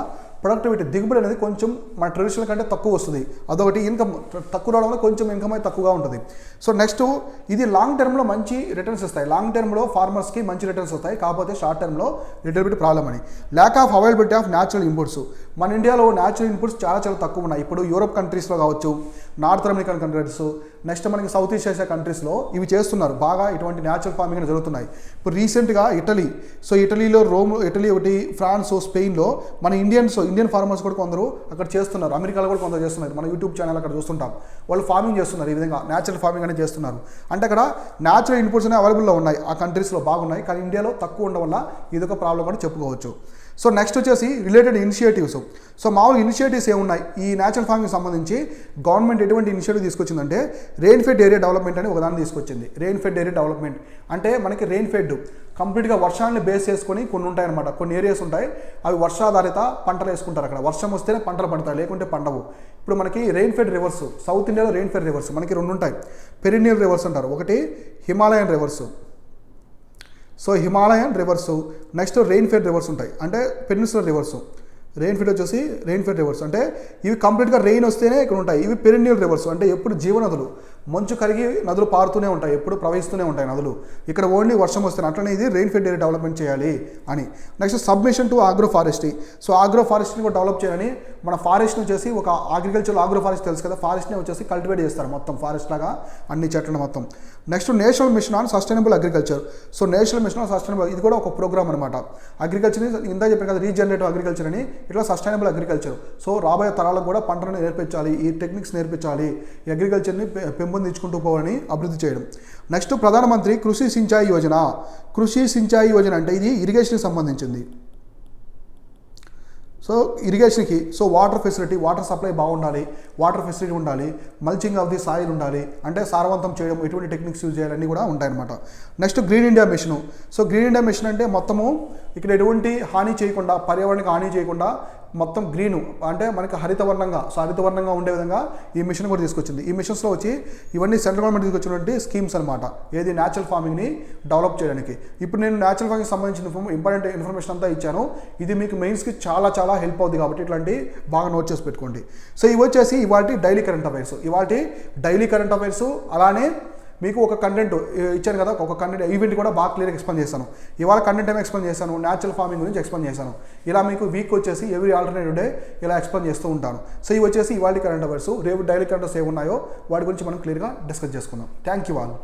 ప్రొడక్టివిటీ దిగుబడి అనేది కొంచెం మన ట్రెడిషనల్ కంటే తక్కువ వస్తుంది. అదొకటి. ఇన్కమ్ తక్కువ రావడం వల్ల కొంచెం ఇన్కమ్ అయితే తక్కువగా ఉంటుంది. సో నెక్స్ట్ ఇది లాంగ్ టర్మ్లో మంచి రిటర్న్స్ ఇస్తాయి. లాంగ్ టర్మ్లో ఫార్మర్స్కి మంచి రిటర్న్స్ వస్తాయి, కాకపోతే షార్ట్ టర్మ్లో లిటిల్ బిట్ ప్రాబ్లం అని. Lack of availability of natural inputs. మన ఇండియాలో న్యాచురల్ ఇన్పుట్స్ చాలా తక్కువ ఉన్నాయి. ఇప్పుడు యూరోప్ కంట్రీస్లో కావచ్చు, నార్త్ అమెరికన్ కంట్రీస్, నెక్స్ట్ మనకి సౌత్ ఈస్ట్ ఏషియా కంట్రీస్లో ఇవి చేస్తున్నారు బాగా. ఇటువంటి న్యాచురల్ ఫార్మింగ్ జరుగుతున్నాయి. ఇప్పుడు రీసెంట్గా ఇటలీ ఒకటి, ఫ్రాన్స్, స్పెయిన్లో మన ఇండియన్ ఫార్మర్స్ కూడా కొందరు అక్కడ చేస్తున్నారు. అమెరికాలో కూడా కొందరు చేస్తున్నారు. మన యూట్యూబ్ ఛానల్ అక్కడ చూస్తుంటాం, వాళ్ళు ఫార్మింగ్ చేస్తున్నారు. ఈ విధంగా న్యాచురల్ ఫార్మింగ్ అనేది చేస్తున్నారు. అంటే అక్కడ న్యాచురల్ ఇన్పుట్స్ అనేవి అవైలబుల్లో ఉన్నాయి, ఆ కంట్రీస్లో బాగున్నాయి. కానీ ఇండియాలో తక్కువ ఉండడం వల్ల ఇదొక ప్రాబ్లం కూడా చెప్పుకోవచ్చు. సో నెక్స్ట్ వచ్చేసి రిలేటెడ్ ఇనిషియేటివ్స్. సో మామూలు ఇనిషియేటివ్స్ ఏమున్నాయి ఈ న్యాచురల్ ఫార్మింగ్ సంబంధించి గవర్నమెంట్ ఎటువంటి ఇనిషియేటివ్ తీసుకొచ్చిందంటే రెయిన్ ఫెడ్ ఏరియా డెవలప్మెంట్ అని ఒకదాన్ని తీసుకొచ్చింది. రెయిన్ ఫెడ్ ఏరియా డెవలప్మెంట్ అంటే మనకి రెయిన్ ఫెడ్ కంప్లీట్గా వర్షాన్ని బేస్ చేసుకొని కొన్ని ఉంటాయన్నమాట. కొన్ని ఏరియాస్ ఉంటాయి అవి వర్షాధారిత పంటలు వేసుకుంటారు. అక్కడ వర్షం వస్తేనే పంటలు పండుతాయి, లేకుంటే పండవు. ఇప్పుడు మనకి రెయిన్ ఫెడ్ రివర్స్, సౌత్ ఇండియాలో రెయిన్ ఫెడ్ రివర్స్ మనకి రెండు ఉంటాయి. పెరినియల్ రివర్స్ అంటారు, ఒకటి Himalayan reverse. So Himalayan reverse, next rain fed reverse ఉంటాయి, అంటే పెనిన్సులర్ రివర్సు. రెయిన్ ఫెడ్ వచ్చేసి రెయిన్ ఫెడ్ రివర్స్ అంటే ఇవి కంప్లీట్గా రెయిన్ వస్తేనే ఇక్కడ ఉంటాయి. ఇవి పెరినియల్ రివర్స్ అంటే ఎప్పుడు జీవనదులు, మంచు కరిగి నదులు పారుతూనే ఉంటాయి, ఎప్పుడు ప్రవహిస్తూనే ఉంటాయి నదులు. ఇక్కడ ఓన్లీ వర్షం వస్తేనే, అట్లనే ఇది రెయిన్ ఫెడ్ ఏరియా డెవలప్మెంట్ చేయాలి అని. Next submission to agroforestry. So ఆగ్రో ఫారెస్ట్రీని కూడా డెవలప్ చేయాలని మన ఫారెస్ట్ని వచ్చేసి ఒక అగ్రికల్చర్ ఆగ్రో ఫారెస్ట్ తెలుసు కదా, ఫారెస్ట్ని వచ్చేసి కల్టివేట్ చేస్తారు మొత్తం ఫారెస్ట్ లాగా అన్ని చెట్లను మొత్తం. Next national mission on sustainable agriculture. So national mission on sustainable ఇది కూడా ఒక ప్రోగ్రామ్ అనమాట. అగ్రికల్చర్ని ఇందా చెప్పాను కదా రీజనరేటివ్ అగ్రికల్చర్ అని, ఇట్లా సస్టైనబుల్ అగ్రికల్చర్. సో రాబోయే తరాలకు కూడా పంటలను నేర్పించాలి, ఈ టెక్నిక్స్ నేర్పించాలి, ఈ అగ్రికల్చర్ని పెంపొందించుకుంటూ పోవాలని అభివృద్ధి చేయడం. నెక్స్ట్ ప్రధానమంత్రి కృషి సించాయి యోజన. కృషి సించాయి యోజన అంటే ఇది ఇరిగేషన్కి సంబంధించింది. సో ఇరిగేషన్కి so water facility, water supply బాగుండాలి, వాటర్ ఫెసిలిటీ ఉండాలి, మల్చింగ్ ఆఫ్ ది సాయిల్ ఉండాలి, అంటే సారవంతం చేయడం, ఎటువంటి టెక్నిక్స్ యూజ్ చేయాలన్నీ కూడా ఉంటాయన్నమాట. Next green India mission. So green India mission అంటే మొత్తము ఇక్కడ ఎటువంటి హాని చేయకుండా, పర్యావరణానికి హాని చేయకుండా మొత్తం గ్రీను అంటే మనకి హరితవర్ణంగా ఉండే విధంగా ఈ మిషన్ కూడా తీసుకొచ్చింది. ఈ మిషన్స్లో వచ్చి ఇవన్నీ సెంట్రల్ గవర్నమెంట్ తీసుకొచ్చినటువంటి స్కీమ్స్ అనమాట, ఏది న్యాచురల్ ఫార్మింగ్ని డెవలప్ చేయడానికి. ఇప్పుడు నేను న్యాచురల్ ఫార్మింగ్ సంబంధించిన ఇంపార్టెంట్ ఇన్ఫర్మేషన్ అంతా ఇచ్చాను. ఇది మీకు మెయిన్స్కి చాలా చాలా హెల్ప్ అవుతుంది కాబట్టి ఇట్లాంటి బాగా నోట్ చేసి పెట్టుకోండి. సో ఇవి వచ్చేసి ఇవాళ డైలీ కరెంట్ అఫైర్స్. అలానే మీకు ఒక కంటెంట్ ఇచ్చాను కదా, ఒక కంటెంట్ ఈవెంట్ కూడా బాగా క్లియర్గా ఎక్స్ప్లెయిన్ చేశాను. ఇవాళ కంటెంట్ ఏమో ఎక్స్ప్లెయిన్ చేశాను, న్యాచురల్ ఫార్మింగ్ గురించి ఎక్స్ప్లెయిన్ చేశాను. ఇలా మీకు వీక్ వచ్చేసి ఎవ్రీ ఆల్టర్నేటివ్ డే ఇలా ఎక్స్ప్లెయిన్ చేస్తూ ఉంటాను. సో ఇవి వచ్చేసి ఇవాళ కరెంట్ అఫైర్స్. రేపు డైలీ కరెంట్ అఫైర్స్ ఏమున్నాయో వాటి గురించి మనం క్లియర్గా డిస్కస్ చేసుకుందాం. Thank you all.